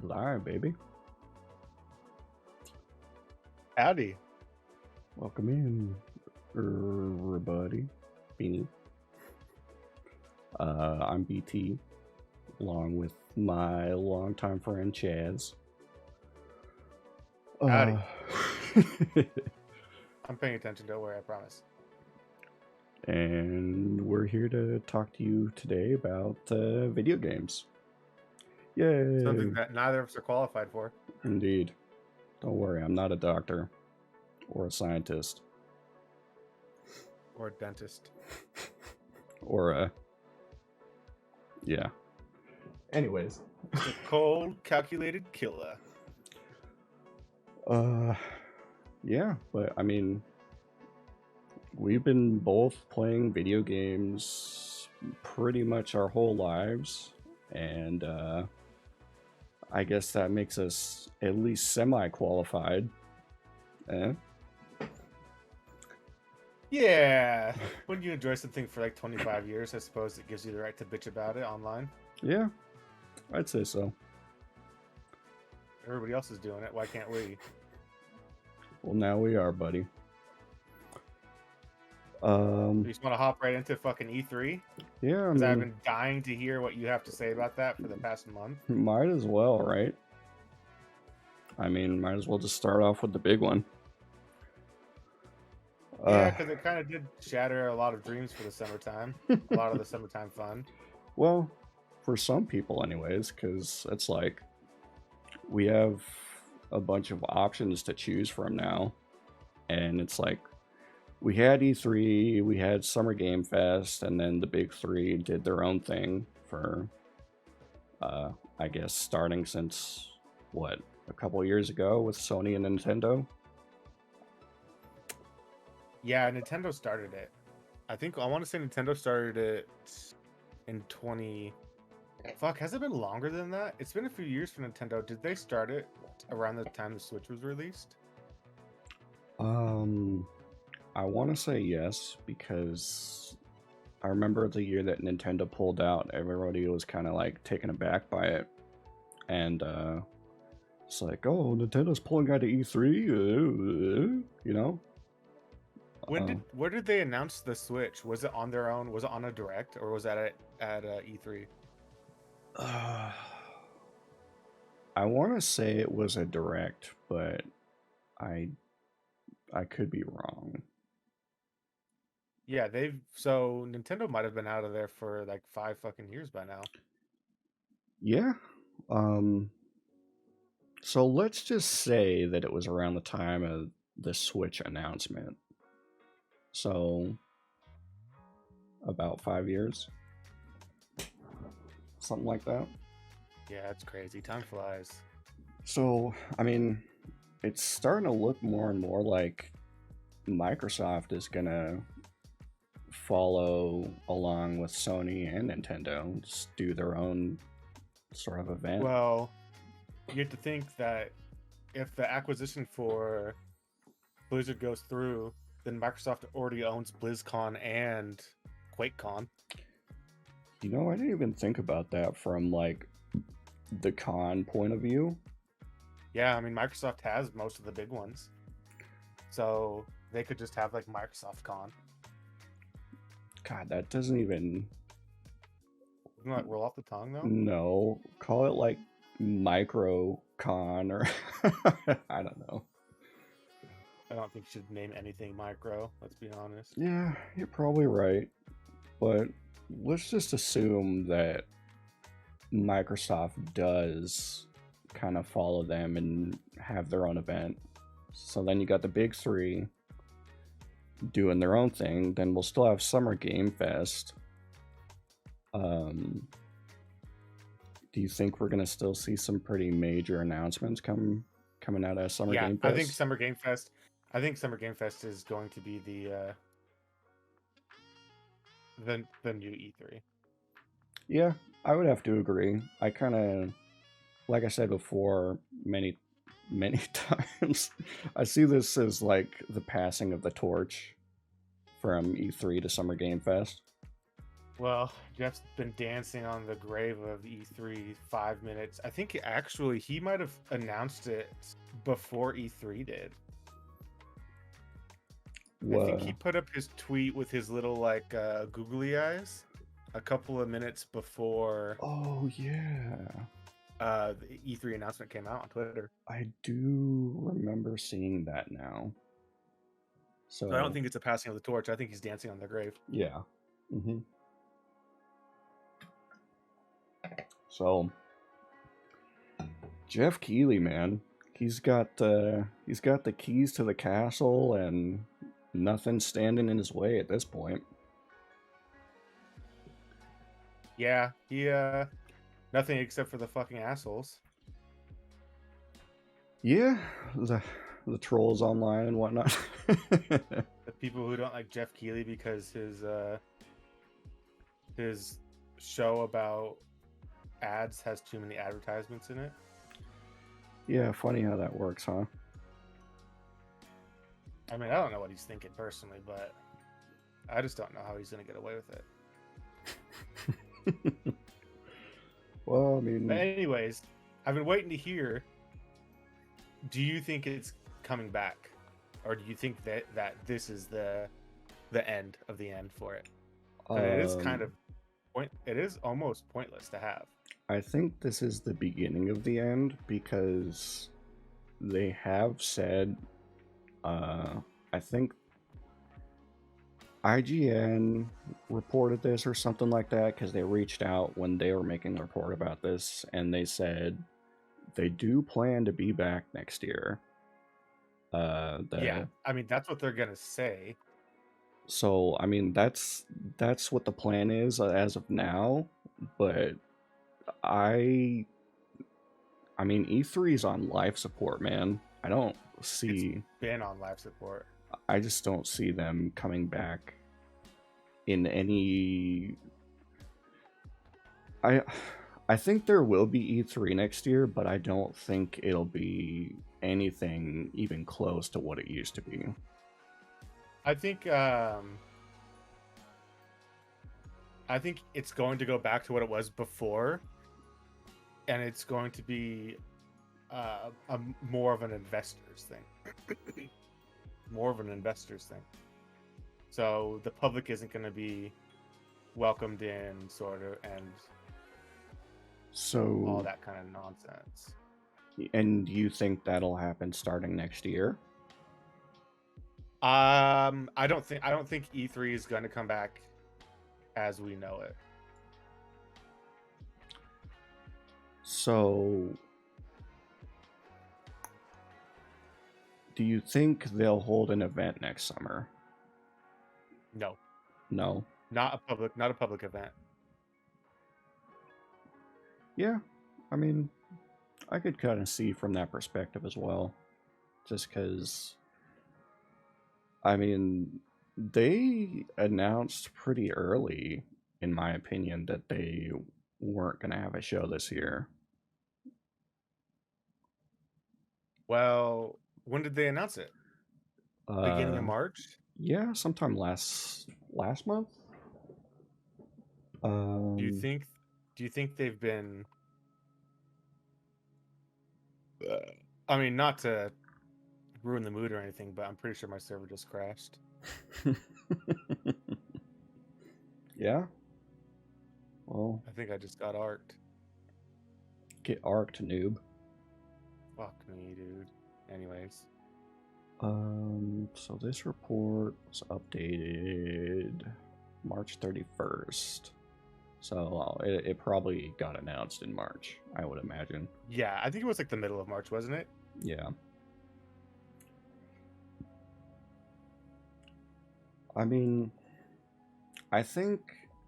We live, baby. Howdy. Welcome in, everybody. Beanie. I'm BT, along with my longtime friend Chaz. Howdy. I'm paying attention, don't worry, I promise. And we're here to talk to you today about video games. Yay! Something that neither of us are qualified for. Indeed. Don't worry, I'm not a doctor or a scientist. Or a dentist. Or a... Yeah. Anyways. The cold, calculated killer. Yeah, but I mean, we've been both playing video games pretty much our whole lives, and I guess that makes us at least semi-qualified. Yeah. When you enjoy something for like 25 years, I suppose it gives you the right to bitch about it online. Yeah, I'd say so. Everybody else is doing it. Why can't we? Well, now we are, buddy. You just want to hop right into fucking E3? Yeah, I Because I've mean, been dying to hear what you have to say about that for the past month. might as well, right? I mean, might as well just start off with the big one. Yeah, because it kind of did shatter a lot of dreams for the summertime. A lot of the summertime fun. Well, for some people anyways, because it's like we have a bunch of options to choose from now. And it's like we had E3, we had Summer Game Fest, and then the big three did their own thing for, I guess, starting since, what, a couple years ago with Sony and Nintendo? Yeah, Nintendo started it. I want to say Nintendo started it in 20... Fuck, has it been longer than that? It's been a few years for Nintendo. Did they start it around the time the Switch was released? I want to say yes, because I remember the year that Nintendo pulled out, everybody was kind of like taken aback by it. And it's like, oh, Nintendo's pulling out of E3, you know? Where did they announce the Switch? Was it on their own? Was it on a direct, or was that at E3? I want to say it was a direct, but I could be wrong. Yeah, so Nintendo might have been out of there for like 5 fucking years by now. Yeah. So let's just say that it was around the time of the Switch announcement. So about 5 years. Something like that. Yeah, it's crazy. Time flies. So, I mean, it's starting to look more and more like Microsoft is gonna follow along with Sony and Nintendo, just do their own sort of event. Well, you have to think that if the acquisition for Blizzard goes through, then Microsoft already owns BlizzCon and QuakeCon. You know, I didn't even think about that from like the con point of view. Yeah, I mean, Microsoft has most of the big ones. So they could just have like Microsoft Con. God, that doesn't even... Doesn't that roll off the tongue though? No, call it like Micro Con or... I don't know. I don't think you should name anything micro, let's be honest. Yeah, you're probably right. But let's just assume that Microsoft does kind of follow them and have their own event. So then you got the big three doing their own thing. Then we'll still have Summer Game Fest. Do you think we're gonna still see some pretty major announcements coming out of Summer Game Fest? I think Summer Game Fest is going to be the new E3. Yeah, I would have to agree. I kind of, like I said before, many times, I see this as like the passing of the torch from E3 to Summer Game Fest. Well, Jeff's been dancing on the grave of E3 5 minutes. I think actually he might have announced it before E3 did. I think he Well, put up his tweet with his little like googly eyes a couple of minutes before oh yeah, the E3 announcement came out on Twitter. I do remember seeing that now. So I don't So think it's a passing of the torch. I think he's dancing on their grave. yeah. So Jeff Keighley, man, he's got the keys to the castle, and nothing's standing in his way at this point. Yeah, he nothing except for the fucking assholes. Yeah, the trolls online and whatnot. The people who don't like Jeff Keighley because his show about ads has too many advertisements in it. Yeah, funny how that works, huh? I mean, I don't know what he's thinking personally, but I just don't know how he's gonna get away with it. Well, I mean, But anyways, I've been waiting to hear. Do you think it's coming back, or do you think that this is the end of the end for it? But it is kind of it is almost pointless to have. I think this is the beginning of the end because they have said, I think IGN reported this or something like that because they reached out when they were making a report about this, and they said they do plan to be back next year. Yeah, I mean that's what they're gonna say. So I mean that's what the plan is as of now, but I I mean E3 is on life support, man. I don't see It's been on live support. I just don't see them coming back in any I think there will be E3 next year, but I don't think it'll be anything even close to what it used to be. I think it's going to go back to what it was before, and it's going to be a more of an investors thing. More of an investors thing. So the public isn't going to be welcomed in, sort of, and So all that kind of nonsense. and you think that'll happen starting next year? I don't think E3 is going to come back as we know it. So do you think they'll hold an event next summer? No, No. not a public event. Yeah. I mean, I could kind of see from that perspective as well. Just cuz I mean, they announced pretty early in my opinion that they weren't going to have a show this year. Well, when did they announce it? Beginning of Uh March? yeah, sometime last month. Do you Um think they've been I mean, not to ruin the mood or anything, but I'm pretty sure my server just crashed. yeah. Well, I think I just got arced. get arced, noob. Fuck me, dude. Anyways. So this report was updated March 31st. So it probably got announced in March, I would imagine. Yeah, I think it was like the middle of March, wasn't it? Yeah. I mean, I think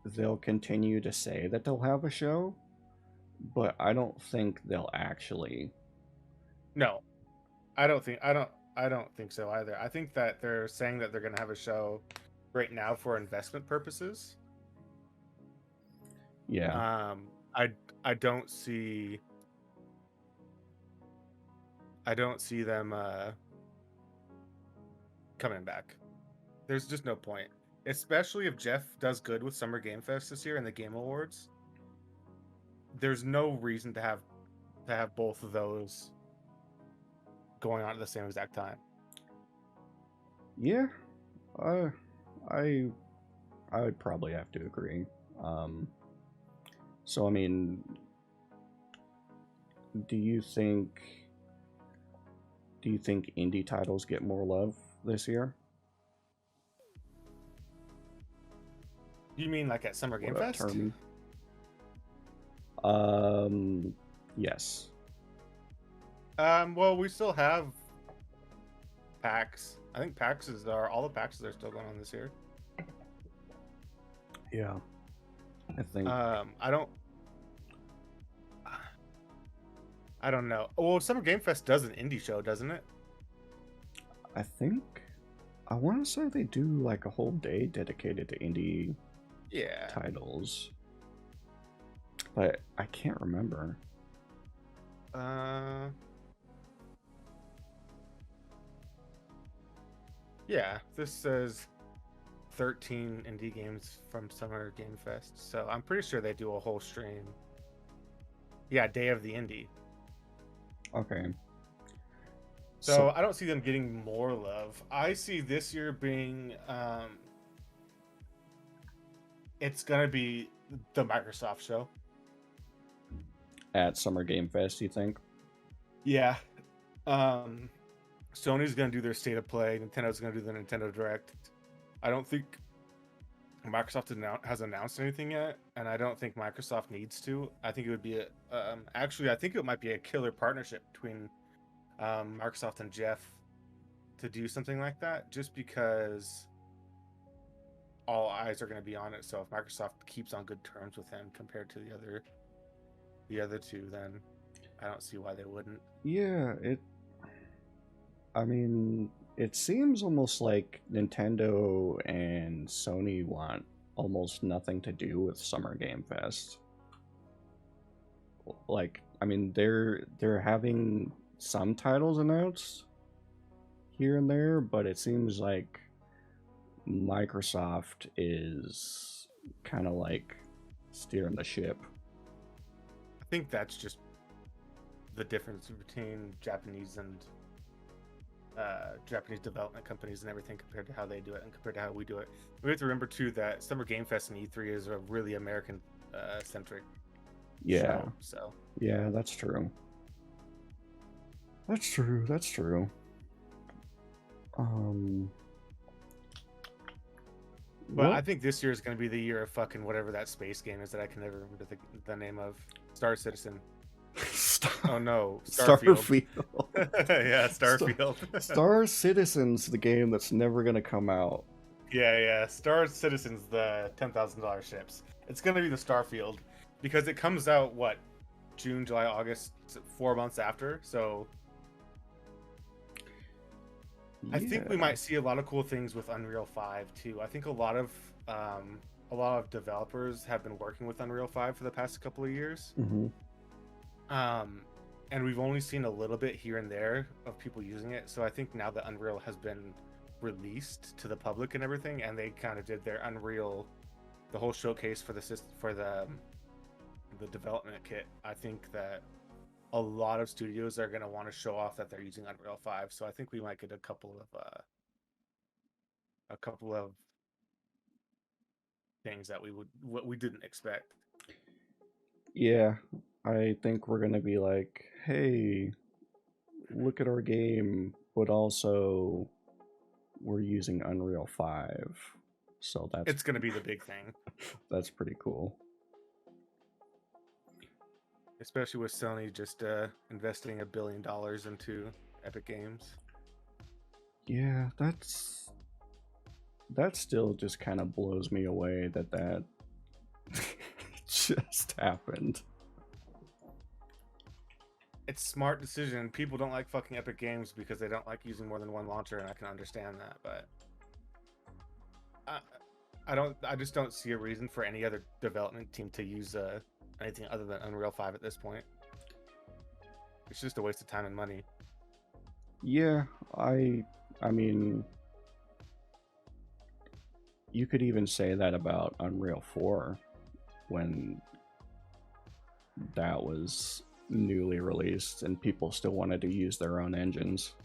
they'll continue to say that they'll have a show, but I don't think they'll actually. No. I don't think so either. I think that they're saying that they're going to have a show right now for investment purposes. Yeah. I don't see them coming back. There's just no point. especially if Jeff does good with Summer Game Fest this year and the Game Awards. There's no reason to have both of those going on at the same exact time. Yeah, uh, I I would probably have to agree. Um, so I mean, do you think do you think indie titles get more love this year? You mean like at Summer Game What up, Fest? Termy? Um, yes. Well, we still have PAX. I think PAXs are all the PAXs are still going on this year. Yeah, I think. I don't know. Well, Summer Game Fest does an indie show, doesn't it? I think. I want to say they do like a whole day dedicated to indie Yeah. titles, but I can't remember. Yeah, this says 13 indie games from Summer Game Fest. So I'm pretty sure they do a whole stream. Yeah, Day of the Indie. Okay. So I don't see them getting more love. I see this year being it's gonna be the Microsoft show. At Summer Game Fest, you think? Yeah. Sony's gonna do their state of play. Nintendo's gonna do the Nintendo Direct. I don't think Microsoft has announced anything yet, and I don't think Microsoft needs to. I think it would be actually, I think it might be a killer partnership between Microsoft and Jeff to do something like that, just because all eyes are going to be on it. So if Microsoft keeps on good terms with him compared to the other two, then I don't see why they wouldn't. Yeah, I mean, it seems almost like Nintendo and Sony want almost nothing to do with Summer Game Fest. Like, I mean, they're having some titles announced here and there, but it seems like Microsoft is kind of like steering the ship. I think that's just the difference between Japanese and Japanese development companies and everything compared to how they do it and compared to how we do it. We have to remember too that Summer Game Fest and E3 is a really American centric show. So yeah, that's true. That's true. That's true. But I think this year is going to be the year of fucking whatever that space game is that I can never remember the name of. Star Citizen. Oh no, Starfield. Yeah, Starfield. Star Citizen's the game that's never gonna come out. Yeah. Star Citizen's the $10,000 ships. It's gonna be the Starfield because it comes out what, June, July, August, 4 months after. So I think we might see a lot of cool things with Unreal 5 too. I think a lot of developers have been working with Unreal 5 for the past couple of years. Mm-hmm. And we've only seen a little bit here and there of people using it. So I think now that Unreal has been released to the public and everything, and they kind of did their Unreal, the whole showcase for the development kit, I think that a lot of studios are going to want to show off that they're using Unreal 5. So I think we might get a couple of things that we didn't expect. Yeah, I think we're gonna be like, hey, look at our game, but also we're using Unreal 5. So It's gonna be the big thing. That's pretty cool. Especially with Sony just investing $1 billion into Epic Games. Yeah, that still just kind of blows me away that just happened. It's smart decision. People don't like fucking Epic Games because they don't like using more than one launcher, and I can understand that, but I just don't see a reason for any other development team to use anything other than Unreal 5 at this point. It's just a waste of time and money. Yeah, I mean, you could even say that about Unreal 4 when that was newly released and people still wanted to use their own engines.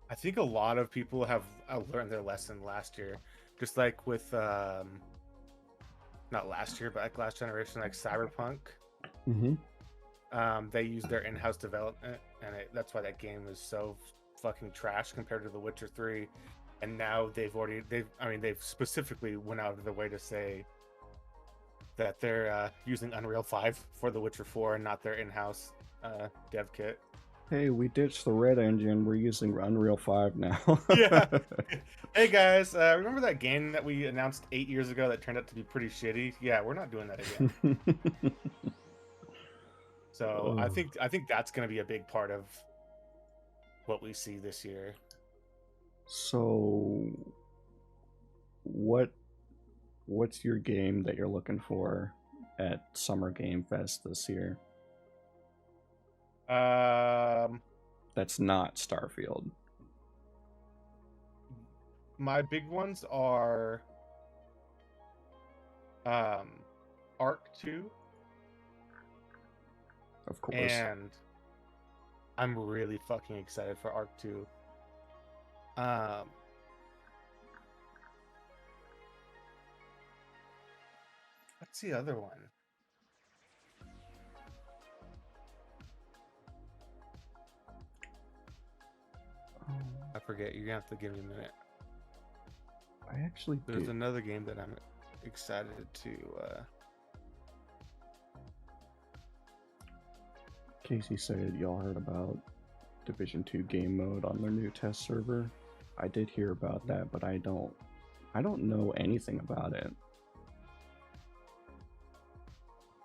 I think a lot of people have learned their lesson last year, just like with not last year, but like last generation, like Cyberpunk. Mm-hmm. They used their in-house development, and that's why that game was so fucking trash compared to The Witcher 3. And now they've specifically went out of their way to say that they're using Unreal 5 for The Witcher 4 and not their in-house dev kit. Hey, we ditched the red engine. We're using Unreal 5 now. Yeah. Hey guys, remember that game that we announced 8 years ago that turned out to be pretty shitty? Yeah, we're not doing that again. So Oh. I think that's going to be a big part of what we see this year. So, what's your game that you're looking for at Summer Game Fest this year? Um, That's not Starfield, my big ones are um, Arc 2, of course. and I'm really fucking excited for Arc 2. Um, what's the other one? I forget. You're gonna have to give me a minute. I actually There's did. another game that I'm excited to. Casey said y'all heard about Division 2 game mode on their new test server. I did hear about that, but I don't know anything about it.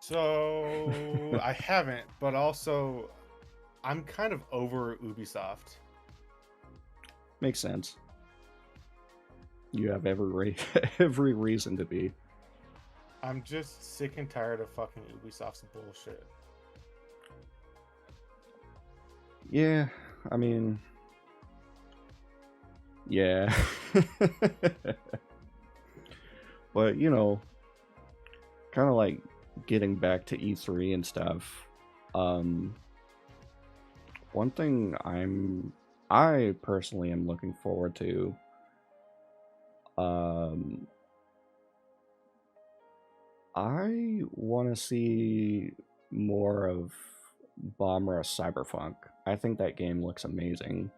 So I haven't, but also I'm kind of over Ubisoft. Makes sense. You have every reason to be. I'm just sick and tired of fucking Ubisoft's bullshit. Yeah, I mean, yeah. But, kind of like getting back to E3 and stuff. Um one thing I personally am looking forward to, um I want to see more of Bomb Rush Cyberpunk. I think that game looks amazing.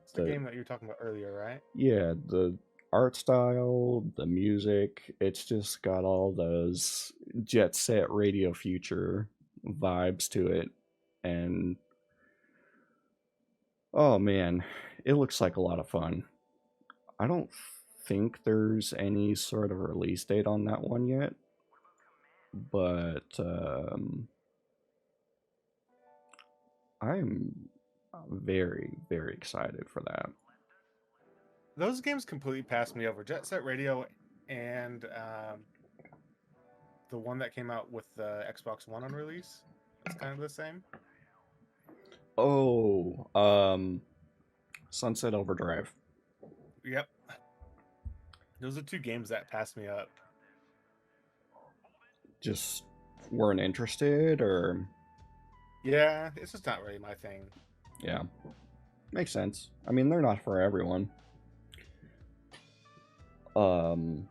It's the The game that you were talking about earlier, right? Yeah, the art style, the music, it's just got all those Jet Set Radio Future vibes to it. And oh man, it looks like a lot of fun. I don't think there's any sort of release date on that one yet, but I'm very, very excited for that. Those games completely passed me over. Jet Set Radio and the one that came out with the Xbox One on release. It's kind of the same. Oh, Sunset Overdrive. Yep. Those are two games that passed me up. Just weren't interested, or Yeah, it's just not really my thing. yeah, makes sense. I mean, they're not for everyone. Um,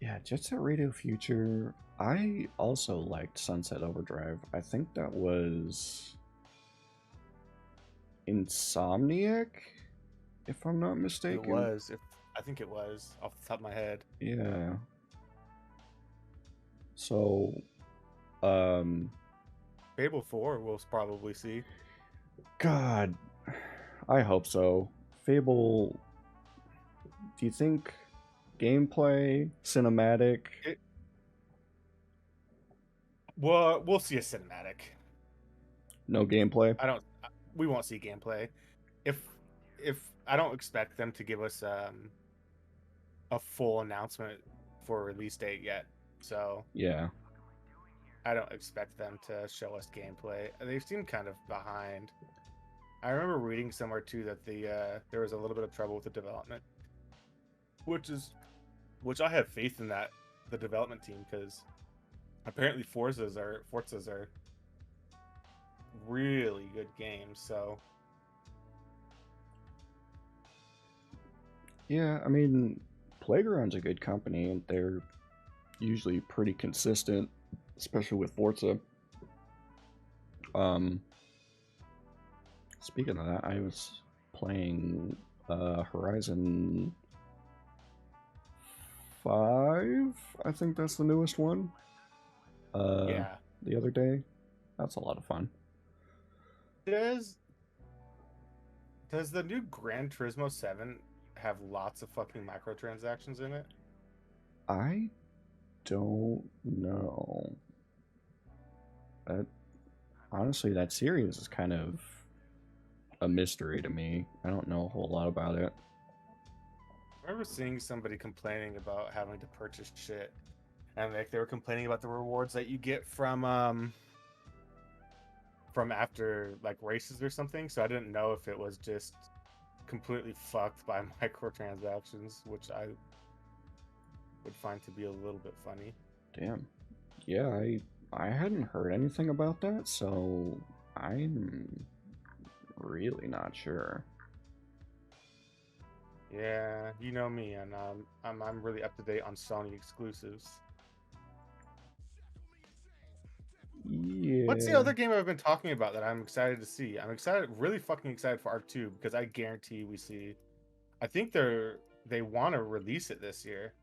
yeah, Jet Set Radio Future. I also liked Sunset Overdrive. I think that was Insomniac, if I'm not It mistaken. was. I think it was off the top of my head. Yeah. So, um, Fable 4 we'll probably see. God, I hope so. Fable. Do you think gameplay, cinematic? Well, we'll see a cinematic. No gameplay? I don't. We won't see gameplay. If if I don't expect them to give us a full announcement for a release date yet, so Yeah. I don't expect them to show us gameplay. They seem kind of behind. I remember reading somewhere too that there was a little bit of trouble with the development which I have faith in that the development team, because apparently Forzas are really good games. So Yeah, I mean, Playground's a good company, and they're usually pretty consistent, especially with Forza. Um, Speaking of that, I was playing Horizon 5. I think that's the newest one. yeah, The other day. That's a lot of fun. does does the new Gran Turismo 7 have lots of fucking microtransactions in it? I don't know. That, honestly, that series is kind of a mystery to me. I don't know a whole lot about it. I remember seeing somebody complaining about having to purchase shit, and like they were complaining about the rewards that you get from after like races or something. So I didn't know if it was just completely fucked by microtransactions, which I would find to be a little bit funny. Damn. Yeah, I hadn't heard anything about that, so I'm really not sure. Yeah, you know me, and I'm really up to date on Sony exclusives. What's the Yeah. other game I've been talking about that I'm excited to see? I'm excited, really fucking excited for Arc 2, because I guarantee we see. I think they want to release it this year.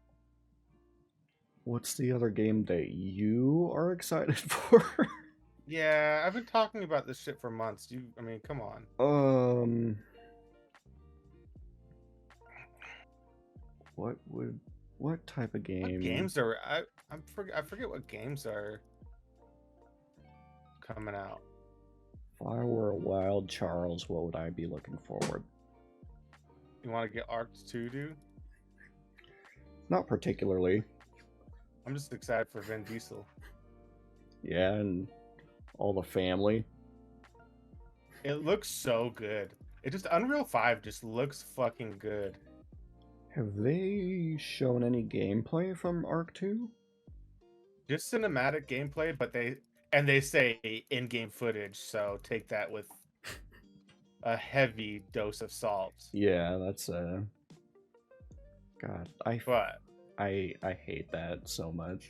What's the other game that you are excited for? Yeah, I've been talking about this shit for months. I mean, come on. um, what type of What game? games are I forget what games are coming out. If I were a wild Charles, what would I be looking forward? You want to get Arc 2, dude? Not particularly. I'm just excited for Vin Diesel. Yeah, and all the family. It looks so good. It just Unreal 5 just looks fucking good. Have they shown any gameplay from Arc 2? Just cinematic gameplay, but they say in-game footage, so take that with a heavy dose of salt. Yeah, that's God, But I hate that so much.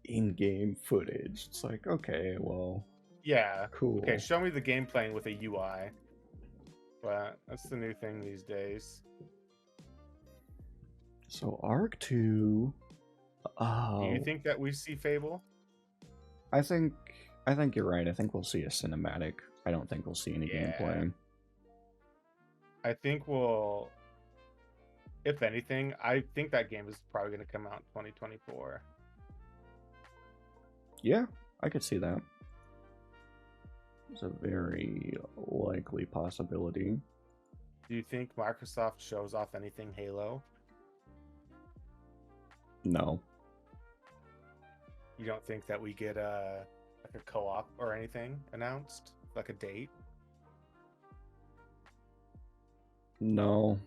In-game footage. It's like, okay, well, yeah, cool. okay, show me the game playing with a UI. But that's the new thing these days. So Arc 2, Do you think that we see Fable? I think you're right. I think we'll see a cinematic. I don't think we'll see any gameplay. I think we'll, if anything, I think that game is probably going to come out in 2024. Yeah, I could see that. It's a very likely possibility. Do you think Microsoft shows off anything Halo? No. You don't think that we get like a co-op or anything announced, like a date? No.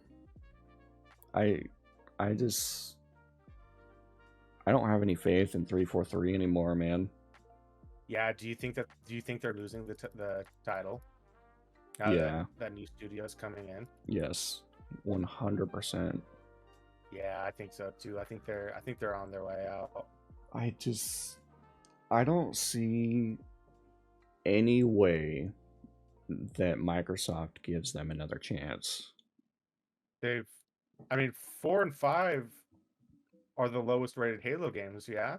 I just I don't have any faith in 343 anymore, man. Yeah. Do you think they're losing the title? Yeah. That new studio's coming in. Yes. 100%. Yeah, I think so too. I think they're on their way out. I don't see any way that Microsoft gives them another chance. I mean, 4 and 5 are the lowest rated Halo games, yeah?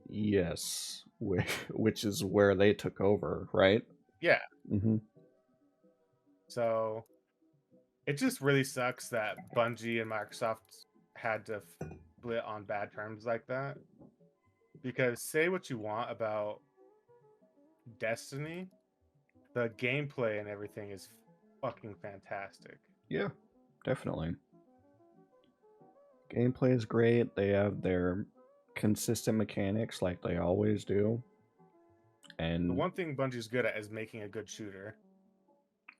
Yes, which is where they took over, right? Yeah. Mm-hmm. So it just really sucks that Bungie and Microsoft had to split on bad terms like that. Because say what you want about Destiny, the gameplay and everything is fucking fantastic. Yeah, definitely. Gameplay is great. They have their consistent mechanics like they always do. And The one thing Bungie's good at is making a good shooter.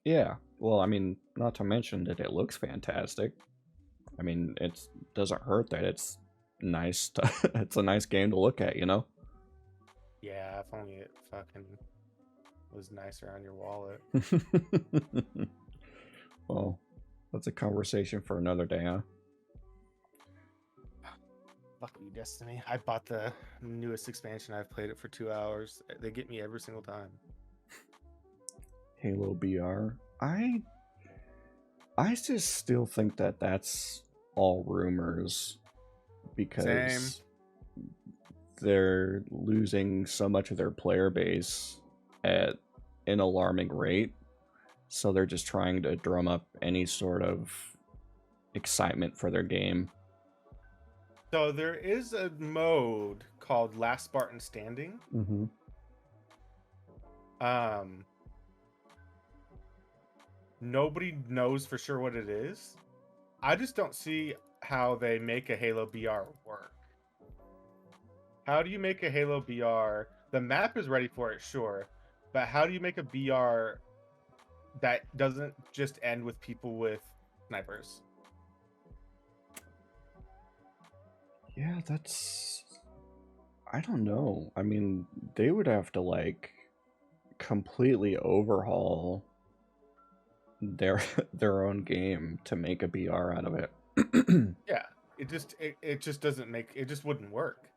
yeah, well, I mean, not to mention that it looks fantastic. I mean, it doesn't hurt that it's nice. It's a nice game to look at, you know. Yeah, if only it fucking was nicer on your wallet. Well, that's a conversation for another day, huh? Fuck you, Destiny. I bought the newest expansion. I've played it for 2 hours. They get me every single time. Halo BR. I just still think that that's all rumors Same. because they're losing so much of their player base at an alarming rate. So they're just trying to drum up any sort of excitement for their game. So there is a mode called Last Spartan Standing. Mm-hmm. Nobody knows for sure what it is. I just don't see how they make a Halo BR work. How do you make a Halo BR? The map is ready for it, sure, but how do you make a BR that doesn't just end with people with snipers? Yeah, I don't know. I mean, they would have to like completely overhaul their their own game to make a BR out of it. Yeah, it just doesn't make it just wouldn't work.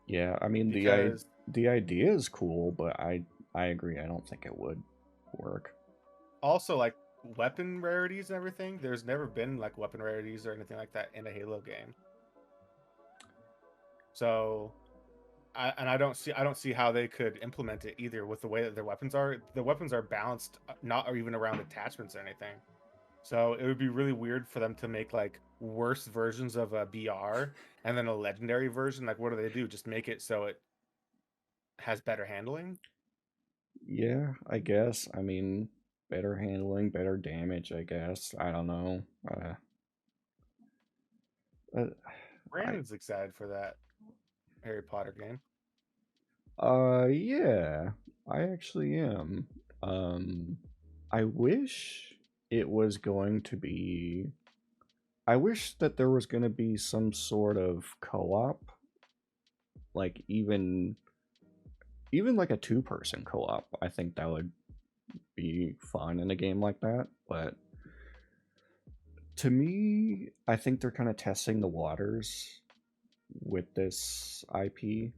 Yeah, I mean Because the idea is cool, but I agree. I don't think it would work. also, like, weapon rarities and everything, there's never been like weapon rarities or anything like that in a Halo game. So I don't see how they could implement it either with the way that their weapons are. The weapons are balanced, not or even around attachments or anything. So it would be really weird for them to make like worse versions of a BR and then a legendary version. Like, what do? Just make it so it has better handling? Yeah, I guess. I mean, better handling, better damage, I guess. I don't know. Uh, I Brandon's excited for that Harry Potter game. yeah, I actually am. Um I wish it was going to be I wish that there was going to be some sort of co-op, like even like a two-person co-op. I think that would be fun in a game like that, but to me, I think they're kind of testing the waters with this IP,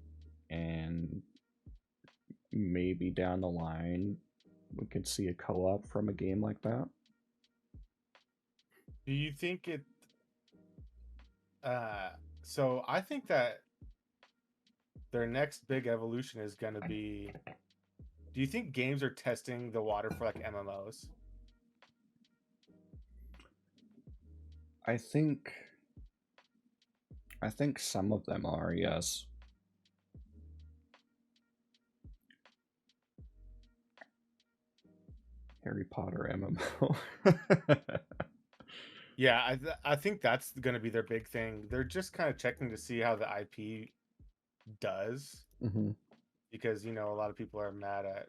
and maybe down the line we could see a co-op from a game like that. Do you think it? Uh, so I think that their next big evolution is going to be. Do you think games are testing the water for like MMOs? I think I think some of them are, yes. Harry Potter MMO. Yeah, I think that's going to be their big thing. They're just kind of checking to see how the IP does, Hmm. because a lot of people are mad at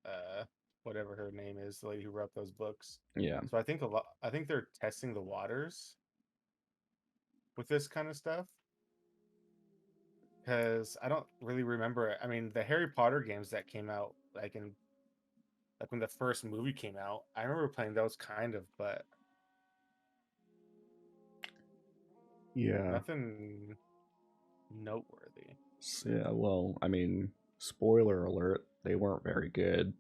uh whatever her name is, the lady who wrote those books. Yeah. So I think they're testing the waters with this kind of stuff, because I don't really remember it. I mean, the Harry Potter games that came out like when the first movie came out, I remember playing those kind of, but Yeah. nothing noteworthy. Yeah, well, I mean, spoiler alert, they weren't very good.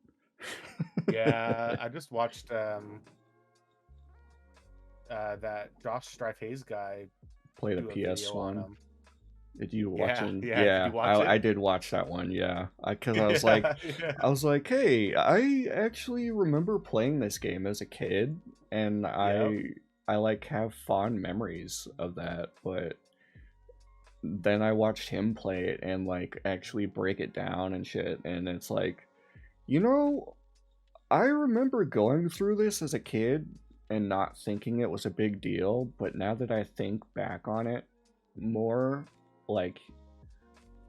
Yeah, I just watched that Josh Strife Hayes guy Played a do a video on PS1. him. Did you watch Yeah, it? yeah. Did Yeah, you watch it? I did watch that one. Yeah, because Yeah, yeah. I was like, hey, I actually remember playing this game as a kid, and Yep. I like have fond memories of that. But then I watched him play it and like actually break it down and shit, and it's like, you know, I remember going through this as a kid and not thinking it was a big deal, but now that I think back on it more, like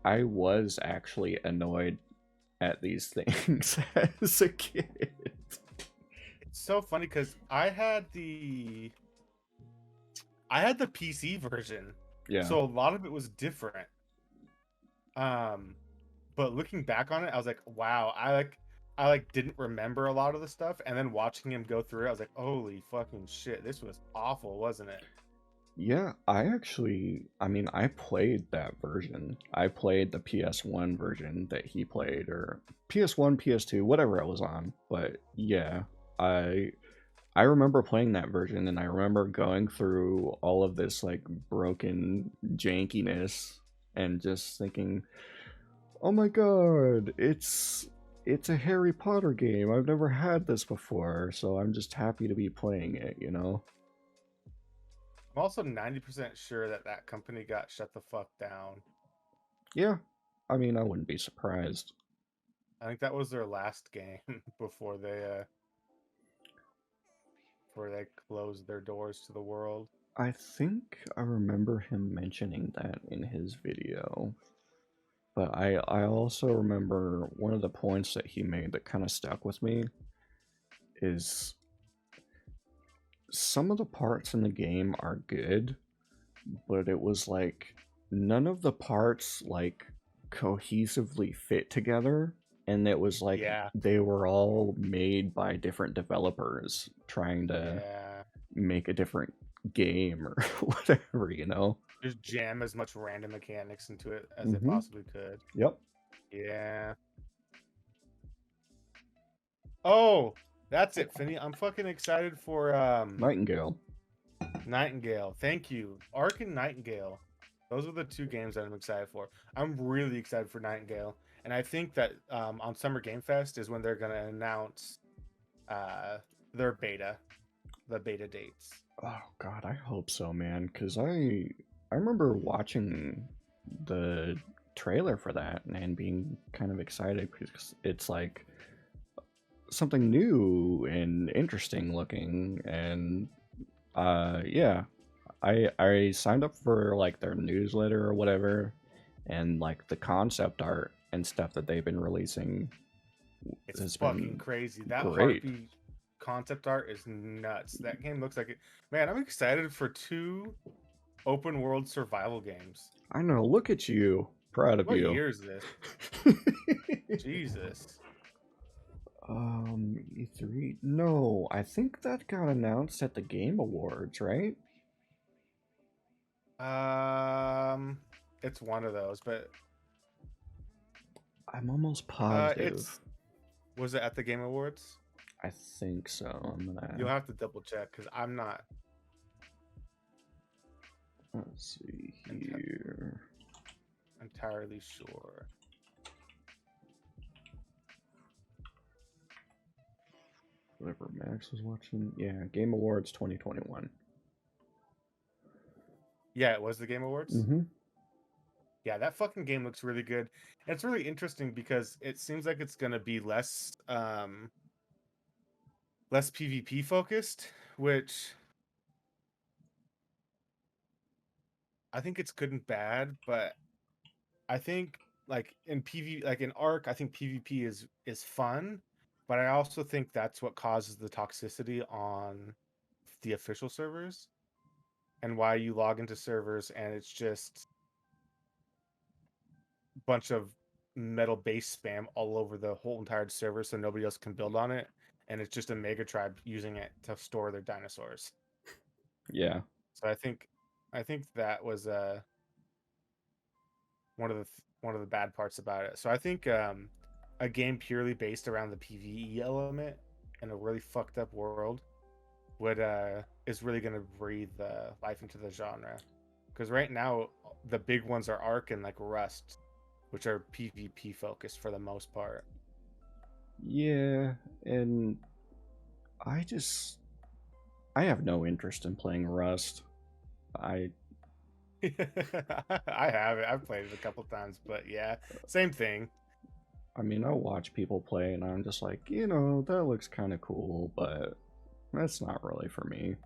I was actually annoyed at these things as a kid. so funny because I had the PC version, Yeah. so a lot of it was different. Um, but looking back on it, I was like, wow, I didn't remember a lot of the stuff, and then watching him go through it, I was like, holy fucking shit, this was awful, wasn't it? Yeah, I mean, I played that version. I played the PS1 version that he played, or PS1, PS2, whatever it was on. But yeah, I I remember playing that version, and I remember going through all of this like broken jankiness and just thinking, "Oh my god, it's a Harry Potter game. I've never had this before, so I'm just happy to be playing it, you know?" I'm also 90% sure that that company got shut the fuck down. Yeah. I mean, I wouldn't be surprised. I think that was their last game before they closed their doors to the world. I think I remember him mentioning that in his video. But I also remember one of the points that he made that kind of stuck with me is some of the parts in the game are good, but it was like none of the parts like cohesively fit together, and it was like Yeah, they were all made by different developers trying to yeah. make a different game or whatever, you know? Just jam as much random mechanics into it as they Mm-hmm. possibly could. Yep. Yeah. Oh, that's it, Finny. I'm fucking excited for Nightingale. Nightingale. Thank you. Ark and Nightingale. Those are the two games that I'm excited for. I'm really excited for Nightingale. And I think that on Summer Game Fest is when they're gonna announce uh their the beta dates. Oh god, I hope so, man. Cause I remember watching the trailer for that and being kind of excited because it's like something new and interesting looking, and yeah, I signed up for like their newsletter or whatever, and like the concept art and stuff that they've been releasing It's has fucking been crazy. That great. heartbeat concept art is nuts. That game looks like it. Man, I'm excited for two open world survival games. I know, look at you, proud of What you. year is this? Jesus. E3? No, I think that got announced at the Game Awards, right? Um, it's one of those, but I'm almost positive. it's was it at the Game Awards? I think so. I'm You'll gonna have to double check because I'm not let's see enti- here. entirely sure. Whatever Max was watching. Yeah, Game Awards 2021. Yeah, it was the Game Awards. Mm-hmm. Yeah, that fucking game looks really good. And it's really interesting because it seems like it's gonna be less PvP focused, which I think it's good and bad, but I think like in Arc, I think PvP is fun, but I also think that's what causes the toxicity on the official servers and why you log into servers and it's just a bunch of metal base spam all over the whole entire server so nobody else can build on it and it's just a mega tribe using it to store their dinosaurs. Yeah. So I think that was one of the bad parts about it. So I think a game purely based around the PvE element in a really fucked up world would is really gonna breathe life into the genre. Because right now the big ones are Ark and like Rust, which are PvP focused for the most part. Yeah, and I just I have no interest in playing Rust. I I have it. I've played it a couple times, but yeah, same thing. I mean, I watch people play and I'm just like, you know, that looks kind of cool, but that's not really for me.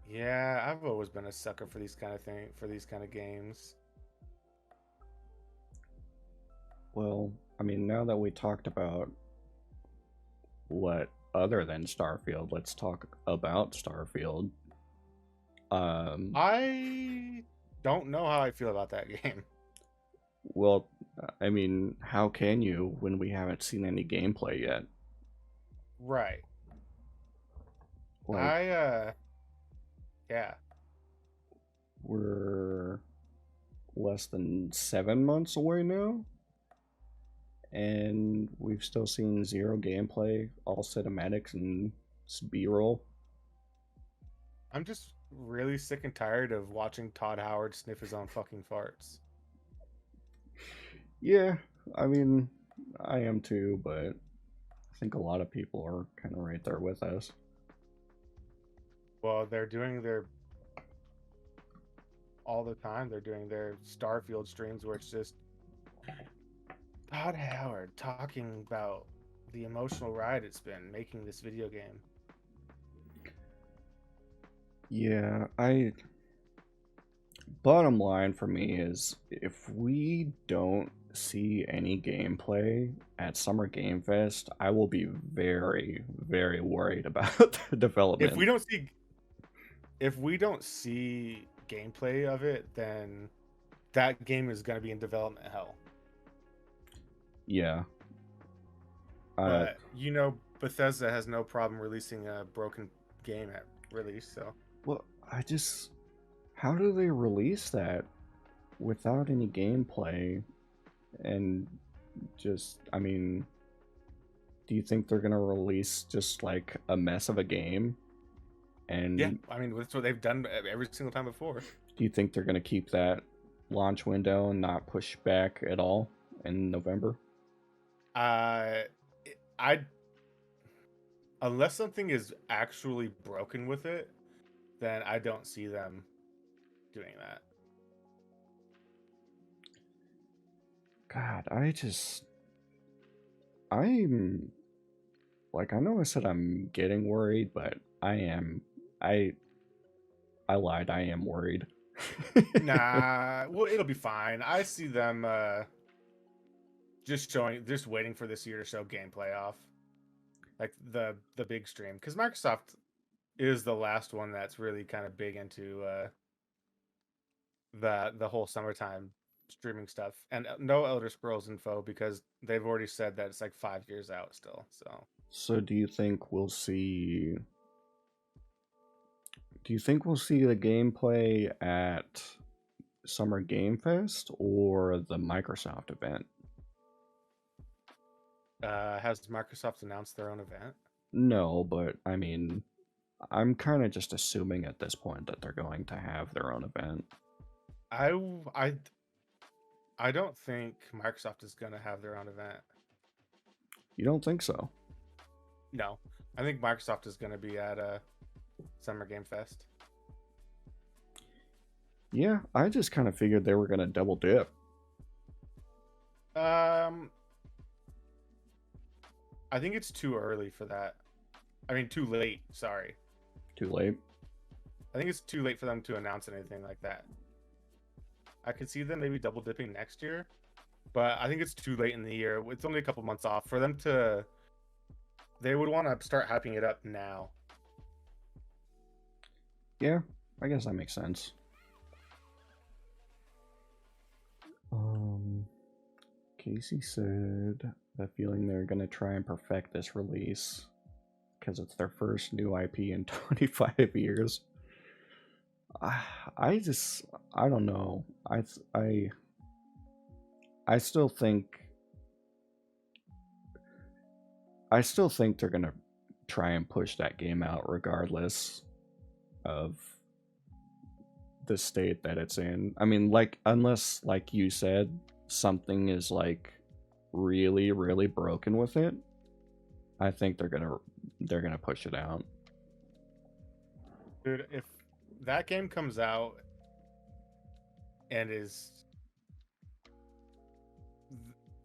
Yeah, I've always been a sucker for these kind of games. Well, I mean, now that we talked about what other than Starfield, let's talk about Starfield. Um, I don't know how I feel about that game. well, I mean, how can you when we haven't seen any gameplay yet? Right. Like, I yeah. we're less than 7 months away now, and we've still seen zero gameplay, all cinematics and B-roll. I'm just really sick and tired of watching Todd Howard sniff his own fucking farts. Yeah, I mean, I am too, but I think a lot of people are kind of right there with us. Well, they're doing their all the time. They're doing their Starfield streams where it's just Todd Howard talking about the emotional ride it's been making this video game. Yeah, I bottom line for me is if we don't see any gameplay at Summer Game Fest, I will be very, very worried about the If we development. don't see if we don't see gameplay of it, then that game is going to be in development hell. Yeah. Uh, But you know, Bethesda has no problem releasing a broken game at release. So well, how do they release that without any gameplay? And just, I mean, do you think they're gonna release just like a mess of a game? yeah, And I mean that's what they've done every single time before. do you think they're gonna keep that launch window and not push back at all in November? Uh, I unless something is actually broken with it, then I don't see them doing that. God, I'm like, I know I said I'm getting worried, but I I lied. I am worried. Nah, well, it'll be fine. I see them just waiting for this year to show gameplay off, like the big stream, because Microsoft is the last one that's really kind of big into the whole summertime streaming stuff, and no Elder Scrolls info because they've already said that it's like 5 years out still. So So do you think we'll see the gameplay at Summer Game Fest or the Microsoft event? has Microsoft announced their own event? No, but I mean, I'm kind of just assuming at this point that they're going to have their own event. I I I don't think Microsoft is gonna have their own event. You don't think so? No, I think Microsoft is gonna be at a Summer Game Fest. Yeah, I just kind of figured they were going to double dip. Um, I think it's too early for that. I mean, too late. Sorry. Too late. I think it's too late for them to announce anything like that. I could see them maybe double dipping next year, but I think it's too late in the year. It's only a couple months off for them to. They would want to start hyping it up now. Yeah, I guess that makes sense. Casey said that feeling they're gonna try and perfect this release because it's their first new IP in 25 years. I just I don't know. I still think they're gonna try and push that game out regardless of the state that it's in. I mean, like unless like you said something is like really really broken with it, I think they're gonna push it out. Dude, if that game comes out and is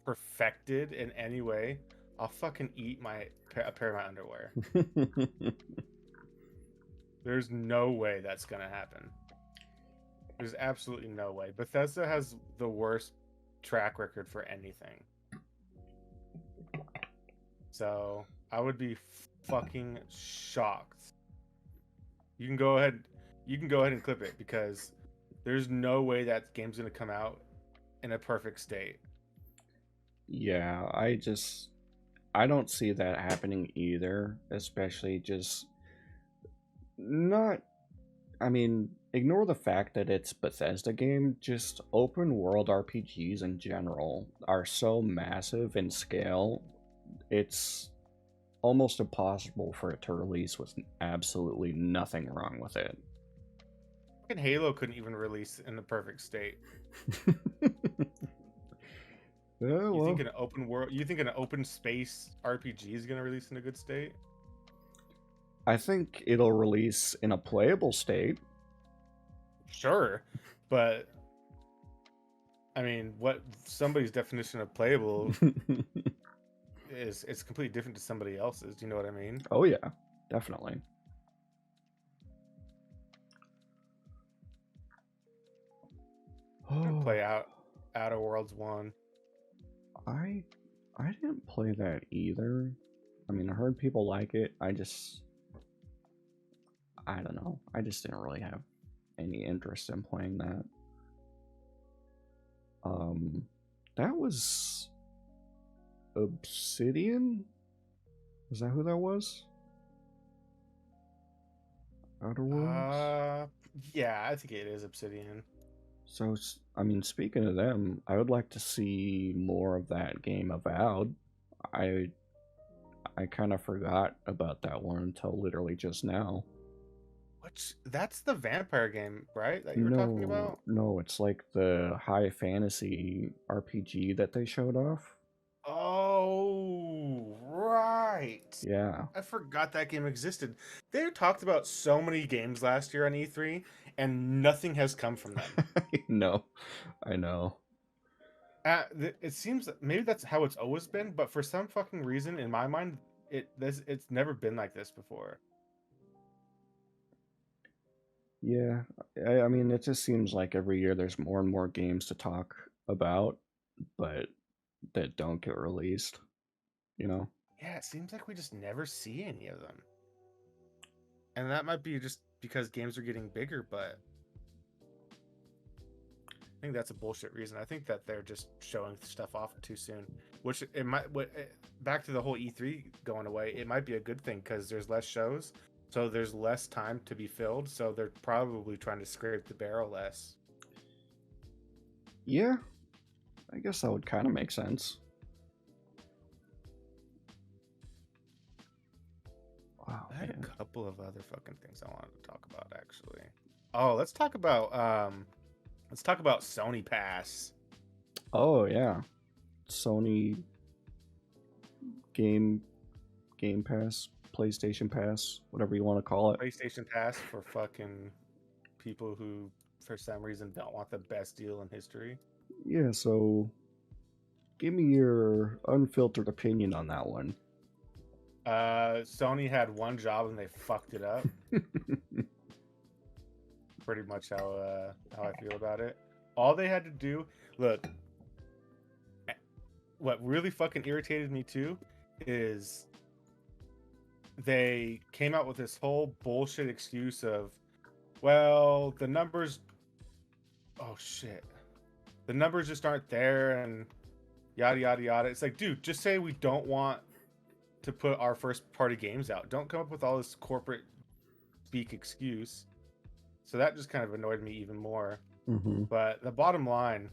perfected in any way, I'll fucking eat a pair of my underwear. There's no way that's gonna happen. There's absolutely no way. Bethesda has the worst track record for anything. So I would be fucking shocked. You can go ahead. You can go ahead and clip it because there's no way that game's gonna come out in a perfect state. Yeah, I don't see that happening either, especially just not I mean, ignore the fact that it's Bethesda game, just open world RPGs in general are so massive in scale. It's almost impossible for it to release with absolutely nothing wrong with it. Fucking Halo couldn't even release in the perfect state. Yeah, You think well, an open world, you think an open space RPG is gonna release in a good state? I think it'll release in a playable state. Sure, but I mean, what somebody's definition of playable is it's completely different to somebody else's. Do you know what I mean? Oh yeah, definitely. I'm gonna play Oh, out Outer Worlds 1. I I didn't play that either. I mean, I heard people like it. I don't know. I just didn't really have any interest in playing that. Um, that was Obsidian. Is that who that was? Outer Worlds. Uh, yeah, I think it is Obsidian. So, I mean, speaking of them, I would like to see more of that game Avowed. I I kind of forgot about that one until literally just now. Which that's the vampire game, right? That you were talking No, about? no, it's like the high fantasy RPG that they showed off. Oh, right. Yeah. I forgot that game existed. They talked about so many games last year on E3, and nothing has come from them. No, I know. It seems that maybe that's how it's always been, but for some fucking reason, in my mind, it's never been like this before. Yeah, I mean, it just seems like every year there's more and more games to talk about, but that don't get released, you know? Yeah, it seems like we just never see any of them, and that might be just because games are getting bigger, but I think that's a bullshit reason. I think that they're just showing stuff off too soon, which it might. Back to the whole E3 going away, it might be a good thing because there's less shows, so there's less time to be filled. So they're probably trying to scrape the barrel less. Yeah, I guess that would kind of make sense. Wow, I had a man. couple of other fucking things I wanted to talk about actually. Oh, let's talk about Sony Pass. Oh, yeah. Sony Game Game Pass, PlayStation Pass, whatever you want to call it. PlayStation Pass for fucking people who for some reason don't want the best deal in history. Yeah, so give me your unfiltered opinion on that one. Sony had one job and they fucked it up. Pretty much how I feel about it. All they had to do, look, what really fucking irritated me too is they came out with this whole bullshit excuse of, well, the numbers, oh shit, the numbers just aren't there and yada yada yada. It's like, dude, just say we don't want to put our first party games out. Don't come up with all this corporate speak excuse. So that just kind of annoyed me even more. Mm-hmm. But the bottom line,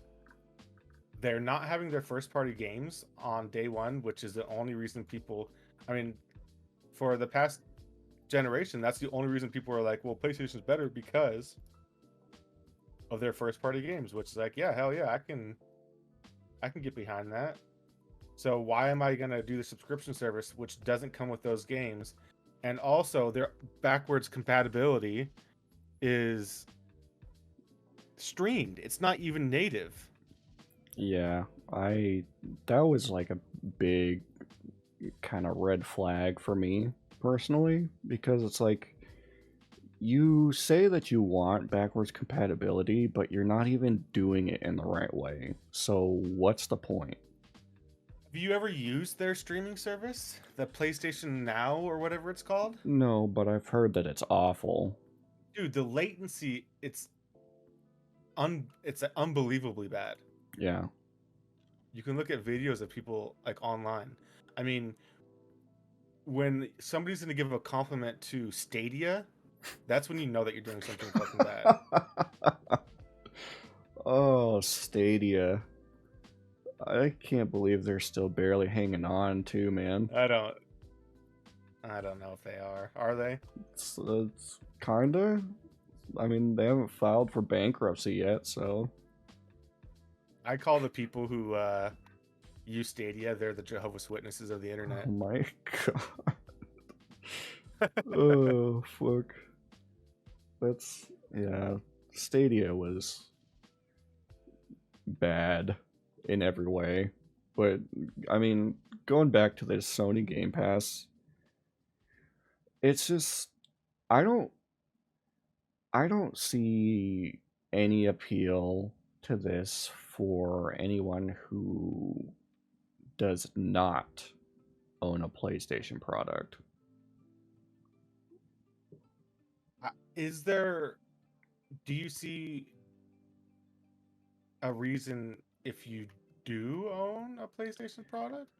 they're not having their first party games on day one, which is the only reason people, I mean, for the past generation, that's the only reason people are like, well, PlayStation's better because of their first party games, which is like, yeah, hell yeah, I can get behind that. So why am I gonna do the subscription service which doesn't come with those games? And also their backwards compatibility is streamed. It's not even native. Yeah, that was like a big kind of red flag for me personally because it's like you say that you want backwards compatibility, but you're not even doing it in the right way. So what's the point? you ever used their streaming service, the PlayStation Now or whatever it's called? No, but I've heard that it's awful. Dude, the latency, it's unbelievably bad. Yeah. You can look at videos of people like online. I mean, when somebody's going to give a compliment to Stadia, that's when you know that you're doing something fucking bad. Oh, Stadia. I can't believe they're still barely hanging on too, man. I don't know if they are. Are they? It's kinda. I mean, they haven't filed for bankruptcy yet, so. I call the people who use Stadia, they're the Jehovah's Witnesses of the internet. Oh my god. Oh, fuck. That's. Yeah. Stadia was bad in every way. But, I mean, going back to this Sony Game Pass, it's just. I don't. I don't see any appeal to this for anyone who does not own a PlayStation product. Is there, do you see a reason if you do own a PlayStation product?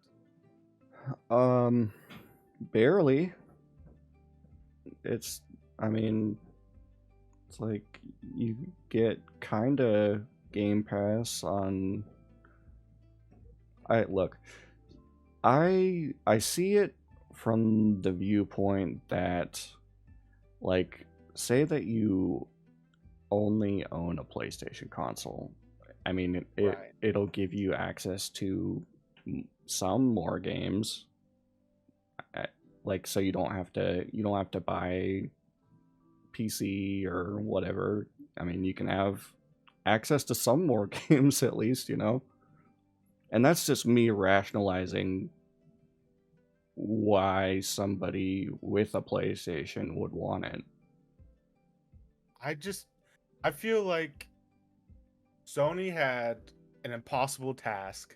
Barely. It's, I mean, it's like you get kind of Game Pass on. I see it from the viewpoint that, like, say that you only own a PlayStation console. I mean, Right. it'll give you access to some more games. Like, so you don't have to buy PC or whatever. I mean, you can have access to some more games at least, you know? And that's just me rationalizing why somebody with a PlayStation would want it. I feel like Sony had an impossible task.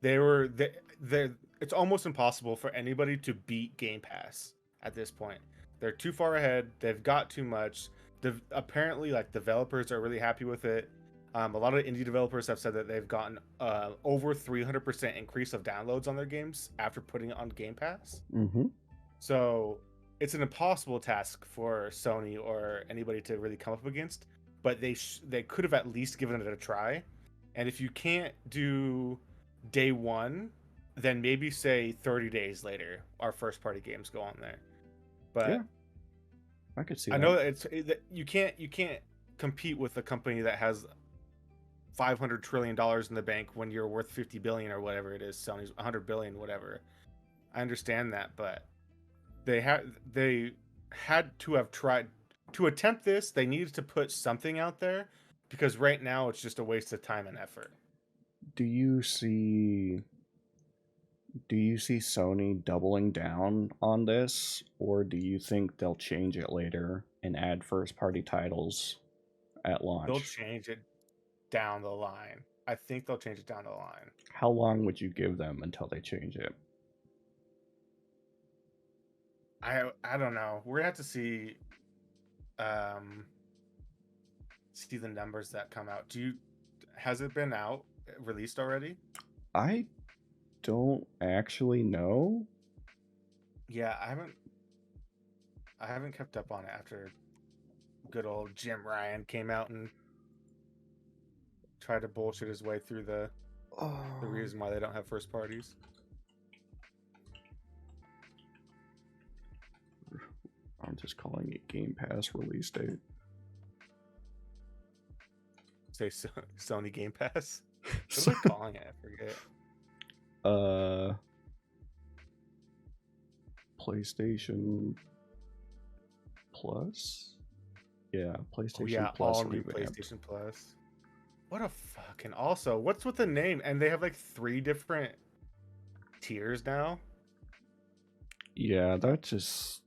It's almost impossible for anybody to beat Game Pass at this point. They're too far ahead. They've got too much. Apparently, like, developers are really happy with it. A lot of indie developers have said that they've gotten over 300% increase of downloads on their games after putting it on Game Pass. Mm-hmm. So it's an impossible task for Sony or anybody to really come up against. But they could have at least given it a try. And if you can't do day one, then maybe say 30 days later, our first party games go on there. But Yeah, I could see I that. know that you can't compete with a company that has $500 trillion in the bank when you're worth 50 billion or whatever it is. Sony's 100 billion, whatever. I understand that, but they had to have tried to attempt this. They needed to put something out there, because right now it's just a waste of time and effort. Do you see Sony doubling down on this, or do you think they'll change it later and add first party titles at launch? They'll change it down the line. I think they'll change it down the line. How long would you give them until they change it? I don't know. We're gonna have to see the numbers that come out. Has it been out, released already? I don't actually know. Yeah, I haven't kept up on it after good old Jim Ryan came out and tried to bullshit his way through the reason why they don't have first parties. I'm just calling it Game Pass release date. Say Sony Game Pass. What am I calling it? I forget. PlayStation Plus? Yeah, PlayStation Oh yeah, Plus all new revamped. PlayStation Plus. What a fucking, also, what's with the name? And they have like 3 different tiers now. Yeah, that just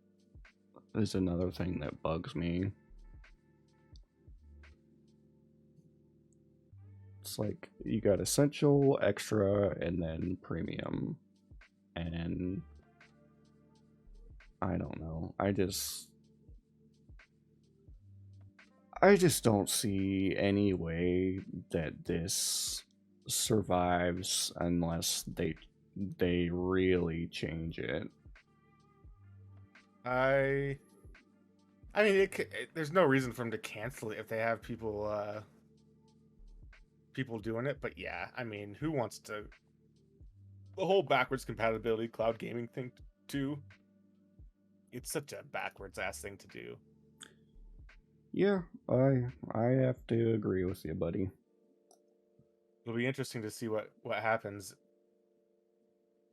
is another thing that bugs me. It's It's like you got essential, extra, and then premium. And I don't know. I just don't see any way that this survives unless they really change it. I I mean, there's no reason for them to cancel it if they have people doing it. But yeah, I mean, who wants to the whole backwards compatibility cloud gaming thing too? It's such a backwards ass thing to do. Yeah, I have to agree with you, buddy. It'll be interesting to see what happens.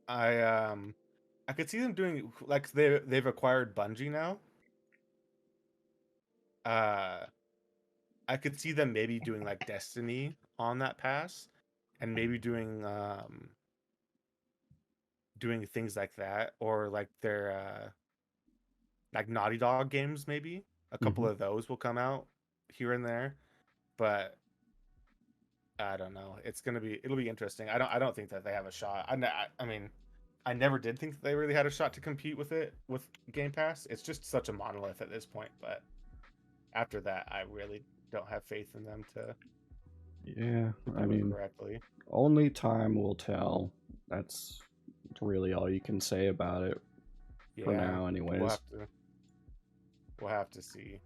I could see them doing like they've acquired Bungie now. Uh, I could see them maybe doing like Destiny on that pass, and maybe doing things like that, or like their like Naughty Dog games. Maybe a couple Hmm. of those will come out here and there, but I don't know. It'll be interesting. I don't think that they have a shot. I mean, I never did think that they really had a shot to compete with it with Game Pass. It's just such a monolith at this point. But after that, I really don't have faith in them Yeah, to I do it mean, correctly. only time will tell. That's really all you can say about it for Yeah, now, anyways. we'll have to see.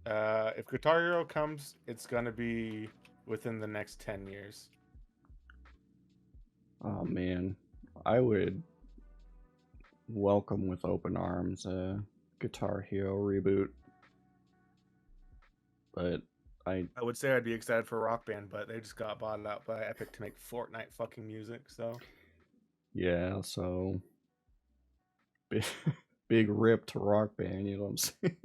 If Guitar Hero comes, it's gonna be within the next 10 years. Oh man, I would welcome with open arms a Guitar Hero reboot, but I I would say I'd be excited for Rock Band, but they just got bought out by Epic to make Fortnite fucking music. So yeah, so big, big rip to Rock Band, you know what I'm saying?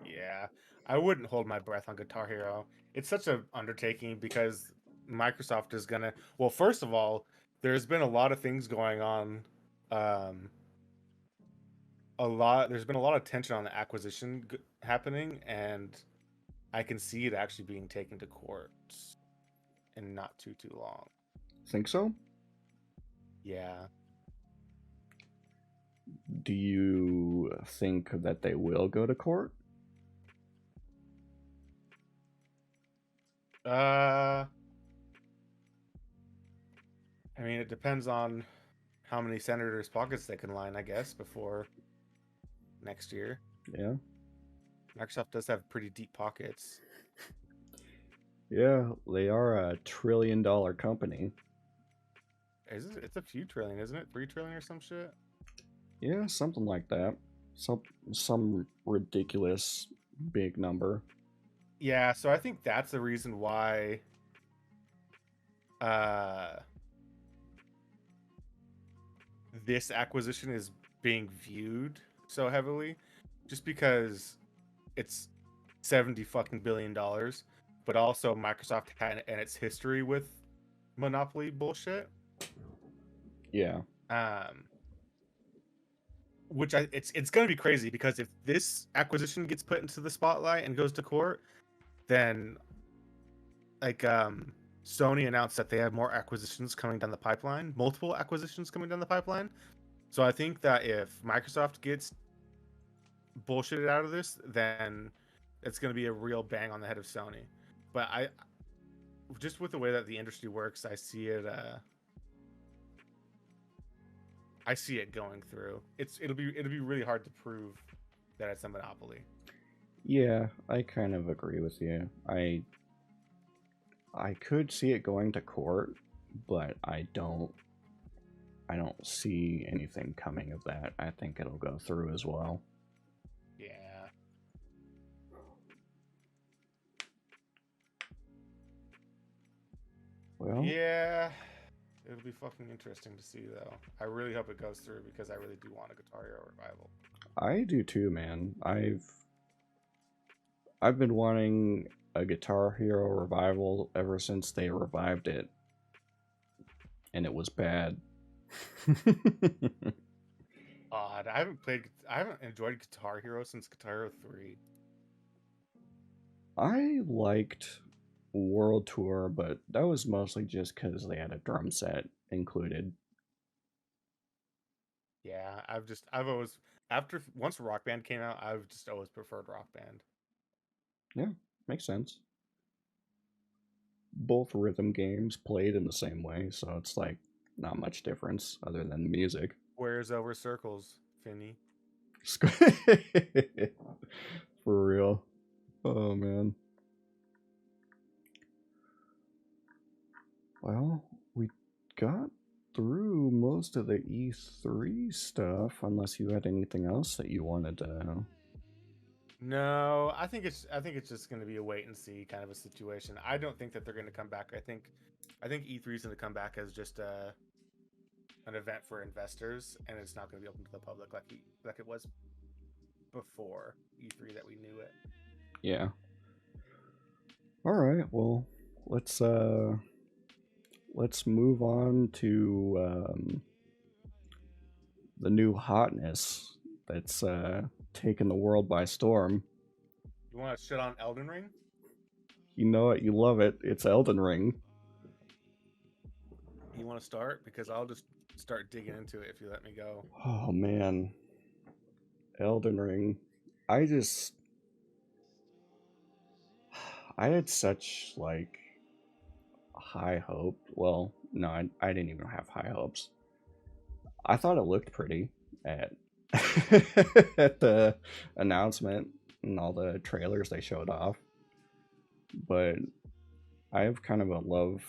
yeah, I wouldn't hold my breath on Guitar Hero. It's such an undertaking because Microsoft is gonna. Well, first of all, there's been a lot of things going on. Um, There's been a lot of tension on the acquisition happening, and I can see it actually being taken to court in not too long. Think so? Yeah. Do you think that they will go to court? Uh, I mean, it depends on how many senators' pockets they can line, I guess, before next year. Yeah. Microsoft does have pretty deep pockets. Yeah, they are a $1 trillion company. It's a few trillion, isn't it? 3 trillion or some shit. Yeah, something like that. Some ridiculous big number. Yeah, so I think that's the reason why uh this acquisition is being viewed so heavily, just because it's 70 fucking $billion, but also Microsoft had and its history with monopoly bullshit. Yeah. Um, which it's gonna be crazy because if this acquisition gets put into the spotlight and goes to court, then like Sony announced that they have more acquisitions coming down the pipeline, multiple acquisitions coming down the pipeline. So I think that if Microsoft gets bullshitted out of this, then it's going to be a real bang on the head of Sony. But I just with the way that the industry works, I see it. I see it going through. It'll be really hard to prove that it's a monopoly. Yeah, I kind of agree with you. I could see it going to court, but I don't see anything coming of that. I think it'll go through as well. Yeah. Well, Yeah. It'll be fucking interesting to see though. I really hope it goes through because I really do want a Guitar Hero revival. I do too, man. I've been wanting a Guitar Hero revival ever since they revived it, and it was bad. Odd. I haven't enjoyed Guitar Hero since Guitar Hero 3. I liked World Tour, but that was mostly just because they had a drum set included. Yeah, I've always after once Rock Band came out, I've just always preferred Rock Band. Yeah, makes sense. Both rhythm games played in the same way, so it's like not much difference other than the music. Squares over circles, Finny. For real. Oh man. Well, we got through most of the E3 stuff, unless you had anything else that you wanted to. No, I think it's just going to be a wait and see kind of a situation. I don't think that they're going to come back. I think E3 is going to come back as just an event for investors, and it's not going to be open to the public like it was before E3 that we knew it. Yeah. All right. Well, let's uh let's move on to the new hotness that's taken the world by storm. You want to shit on Elden Ring? You know it, you love it. It's Elden Ring. You want to start? Because I'll just start digging into it if you let me go. Oh man, Elden Ring. I just I had such like high hope. Well, no, I didn't even have high hopes. I thought it looked pretty at at the announcement and all the trailers they showed off, but I have kind of a love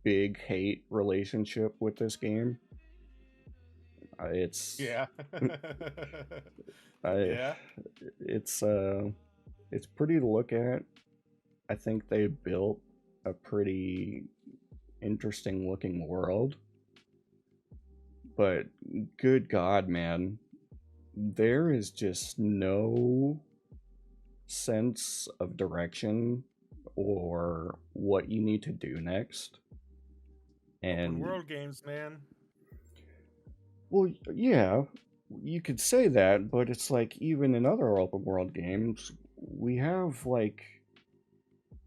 big hate relationship with this game. It's Yeah. I Yeah. it's it's pretty to look at. I think they built a pretty interesting looking world, but good god, man, there is just no sense of direction or what you need to do next. Open And world games, man. well, yeah, you could say that, but it's like even in other open world games, we have like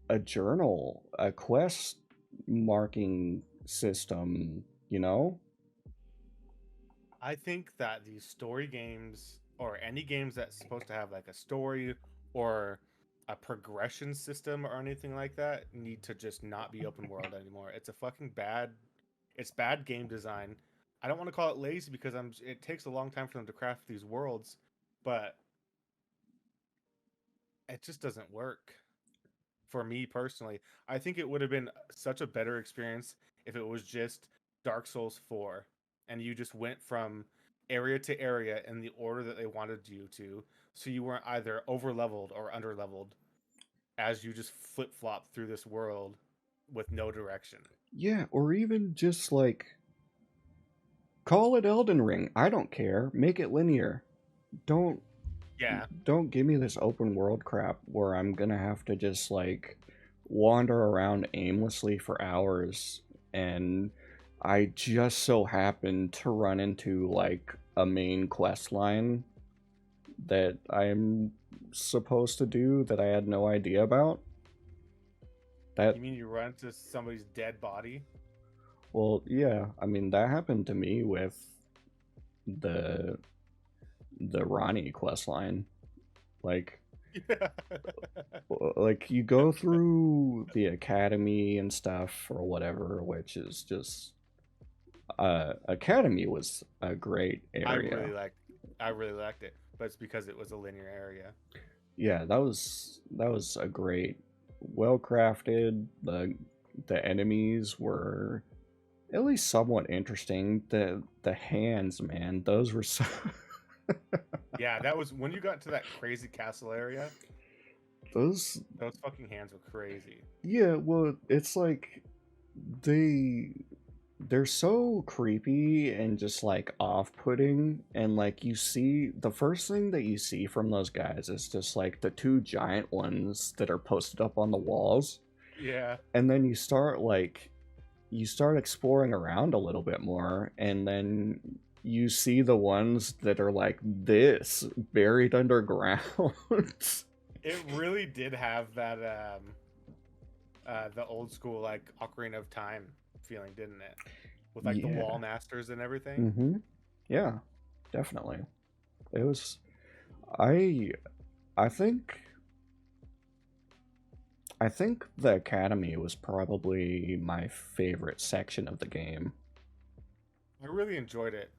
a journal, a quest marking system, you know? I think that these story games or any games that's supposed to have like a story or a progression system or anything like that need to just not be open world anymore. It's a fucking bad it's bad game design. I don't want to call it lazy because it takes a long time for them to craft these worlds, but it just doesn't work for me personally. I think it would have been such a better experience if it was just Dark Souls 4 and you just went from area to area in the order that they wanted you to, so you weren't either over leveled or under leveled as you just flip flop through this world with no direction. Yeah, or even just like call it Elden Ring. I don't care. Make it linear. Don't Yeah. don't give me this open world crap where I'm gonna have to just like wander around aimlessly for hours and I just so happen to run into like a main quest line that I'm supposed to do that I had no idea about. That You mean you run into somebody's dead body? well, yeah, I mean that happened to me with the Ronnie quest line. Like like you go through the academy and stuff or whatever, which is just academy was a great I area. really like I really liked it, but it's because it was a linear area. Yeah, that was a great, well crafted. The enemies were at least somewhat interesting. The hands, man, those were so. Yeah, that was when you got to that crazy castle area. Those, Those fucking hands were crazy. yeah, well, it's like they they're so creepy and just like off-putting, and like you see the first thing that you see from those guys is just like the two giant ones that are posted up on the walls, Yeah. and then you start exploring around a little bit more, and then you see the ones that are like this buried underground. It really did have that the old school like Ocarina of Time feeling, didn't it? With like the wall Yeah. masters and everything. Mm-hmm. Yeah, definitely. It was. I. I think. I think the academy was probably my favorite section of the game. I really enjoyed it.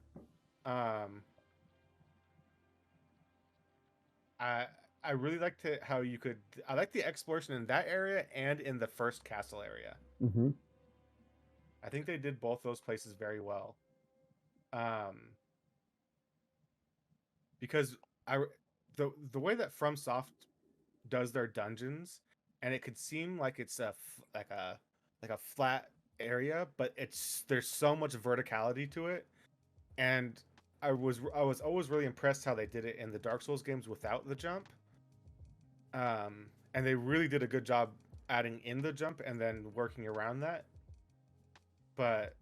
Um, I I really liked it how you could. I like the exploration in that area and in the first castle area. Mm-hmm. I think they did both those places very well. Um, because I the way that FromSoft does their dungeons, and it could seem like it's like a flat area, but it's there's so much verticality to it, and I was always really impressed how they did it in the Dark Souls games without the jump. And they really did a good job adding in the jump and then working around that. But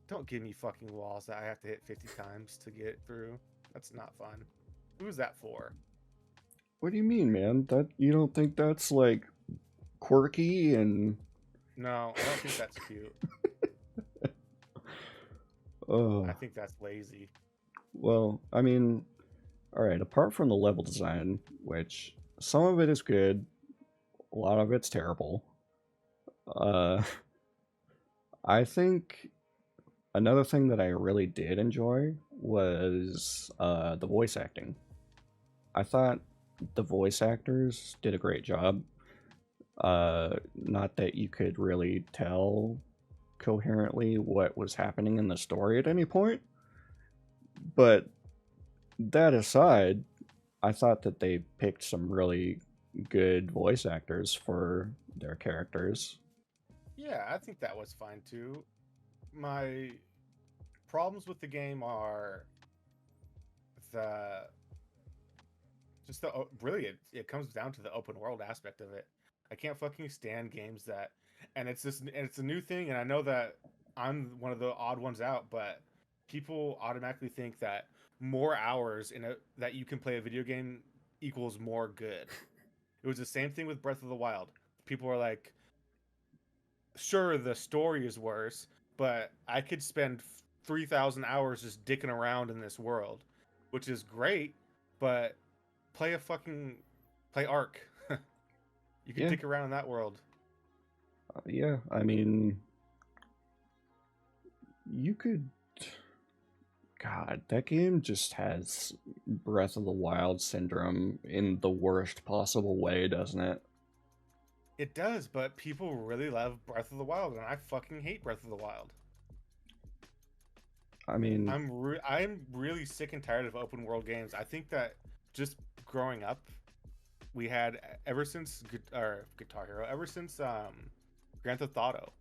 don't give me fucking walls that I have to hit 50 times to get through. That's not fun. Who's that for? What do you mean, man? That you don't think that's like quirky and No, I don't think that's cute. I oh, think that's lazy. well, I mean, all right, apart from the level design, which some of it is good, a lot of it's terrible. Uh I think another thing that I really did enjoy was the voice acting. I thought the voice actors did a great job. Not that you could really tell coherently what was happening in the story at any point, but that aside, I thought that they picked some really good voice actors for their characters. Yeah, I think that was fine too. My problems with the game are the just the really it comes down to the open world aspect of it. I can't fucking stand games that, and it's a new thing, and I know that I'm one of the odd ones out, but people automatically think that more hours in a that you can play a video game equals more good. It was the same thing with Breath of the Wild. People are like, sure, the story is worse, but I could spend 3,000 hours just dicking around in this world, which is great, but play a fucking play Ark. You could Yeah, dick around in that world. yeah. I mean, you could. God, that game just has Breath of the Wild syndrome in the worst possible way, doesn't it? It does, but people really love Breath of the Wild, and I fucking hate Breath of the Wild. I mean, I'm really sick and tired of open world games. I think that just growing up, we had ever since Guitar Hero, ever since Grand Theft Auto,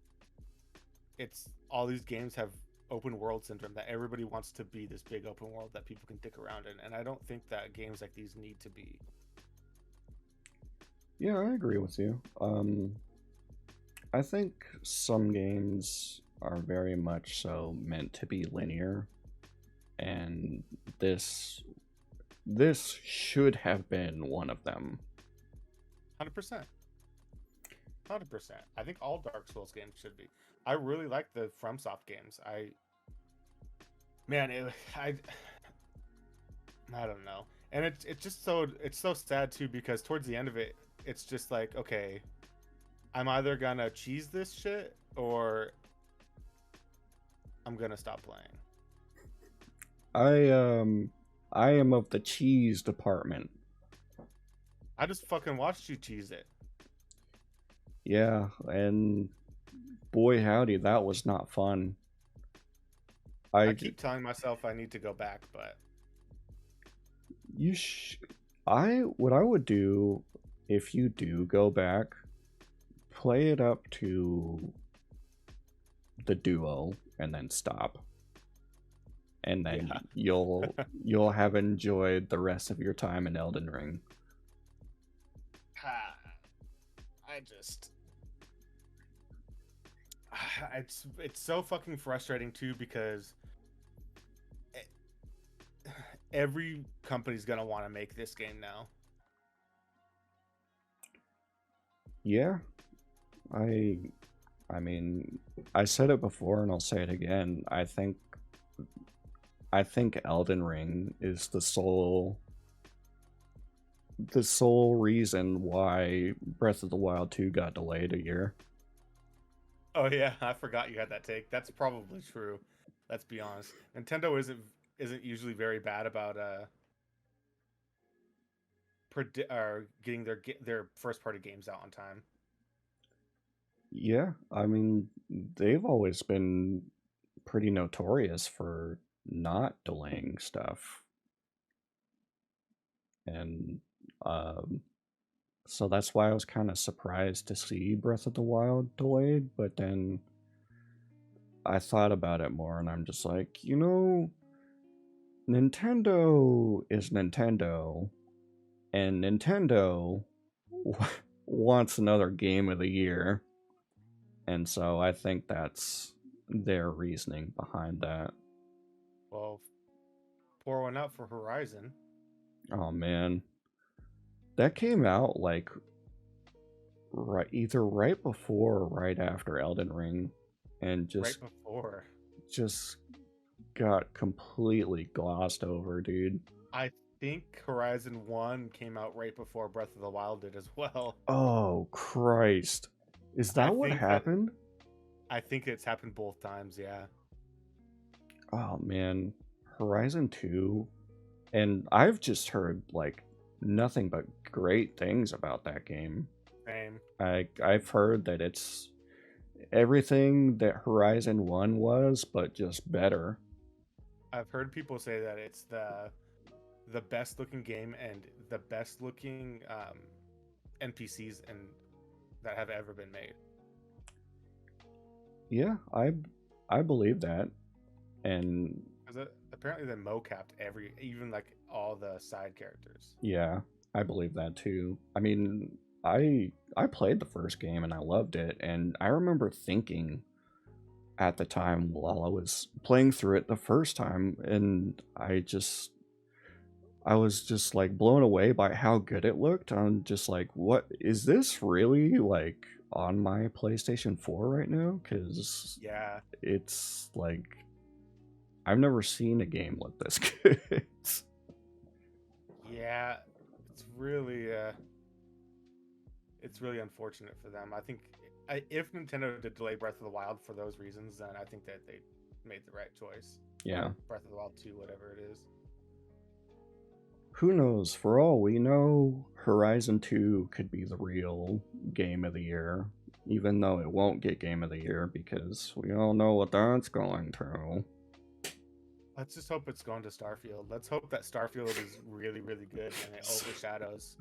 it's all these games have open world syndrome that everybody wants to be this big open world that people can dick around in, and I don't think that games like these need to be. yeah, I agree with you. I think some games are very much so meant to be linear, and this should have been one of them. 100%. 100%. I think all Dark Souls games should be. I really like the FromSoft games. Man, I don't know. And it's just it's so sad too because towards the end of it, it's just like, okay, I'm either gonna cheese this shit or I'm gonna stop playing. I I am of the cheese department. I just fucking watched you cheese it. Yeah, and boy howdy, that was not fun. I I keep telling myself I need to go back, but you sh- I what I would do if you do go back, play it up to the duo and then stop. And then yeah. you'll have enjoyed the rest of your time in Elden Ring. I just it's so fucking frustrating too because every company's gonna want to make this game now. Yeah, I I mean, I said it before and I'll say it again. I think Elden Ring is the sole reason why Breath of the Wild 2 got delayed a year. Oh yeah, I forgot you had that take. That's probably true. Let's be honest. Nintendo isn't usually very bad about or getting their first party games out on time. Yeah, I mean, they've always been pretty notorious for not delaying stuff. And um, so that's why I was kind of surprised to see Breath of the Wild delayed. But then I thought about it more and I'm just like, Nintendo is Nintendo, and Nintendo wants another game of the year. And so I think that's their reasoning behind that. Well, pour one out for Horizon Oh man, that came out like either right before or right after Elden Ring, and right just before. just got completely glossed over, dude. I think Horizon 1 came out right before Breath of the Wild did as well. Oh Christ, is I that what think that happened? I think it's happened both times, yeah. Oh man, Horizon 2, and I've just heard like nothing but great things about that game. Same. I've heard that it's everything that Horizon 1 was, but just better. I've heard people say that it's the best looking game and the best looking NPCs and that have ever been made. Yeah, I believe that. And Because apparently they mocapped even like all the side characters. yeah, I believe that too. I mean, I played the first game and I loved it, and I remember thinking at the time while I was playing through it the first time, and I was just like blown away by how good it looked. I'm just like, what is this really like on my PlayStation 4 right now? Because Yeah, it's like I've never seen a game look this good. yeah, it's really unfortunate for them. I think if Nintendo did delay Breath of the Wild for those reasons, then I think that they made the right choice. Yeah. Or Breath of the Wild 2, whatever it is. Who knows? For all we know, Horizon 2 could be the real game of the year, even though it won't get game of the year because we all know what that's going to. Let's just hope it's going to Starfield. Let's hope that Starfield is really, really good and it overshadows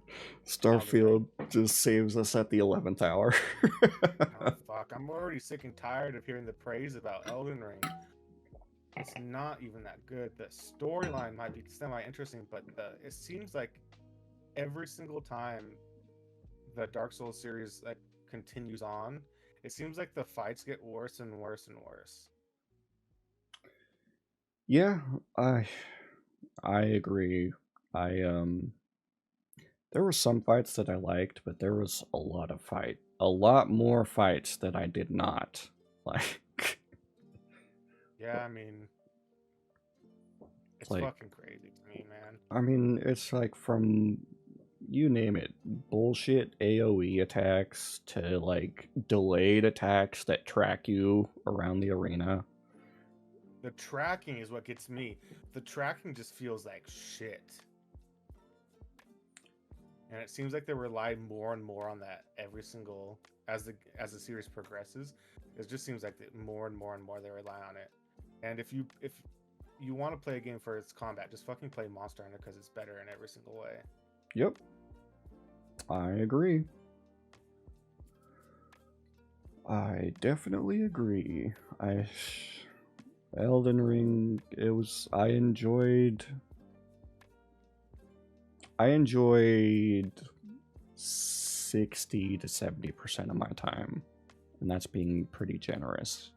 Elden Ring. Starfield just saves us at the 11th hour. Oh fuck! I'm already sick and tired of hearing the praise about Elden Ring. It's not even that good. The storyline might be semi-interesting, but it seems like every single time the Dark Souls series like continues on, it seems like the fights get worse and worse and worse. Yeah, I I agree. I there were some fights that I liked, but there was a lot more fights that I did not like. Yeah, I mean, it's Like, fucking crazy to me, man. I mean, it's like from you name it, bullshit AoE attacks to like delayed attacks that track you around the arena. The tracking is what gets me. The tracking just feels like shit. And it seems like they rely more and more on that every single as the series progresses. It just seems like that more and more and more they rely on it. And if you want to play a game for its combat, just fucking play Monster Hunter because it's better in every single way. Yep, I agree. I definitely agree. Elden Ring, I enjoyed 60 to 70% of my time, and that's being pretty generous.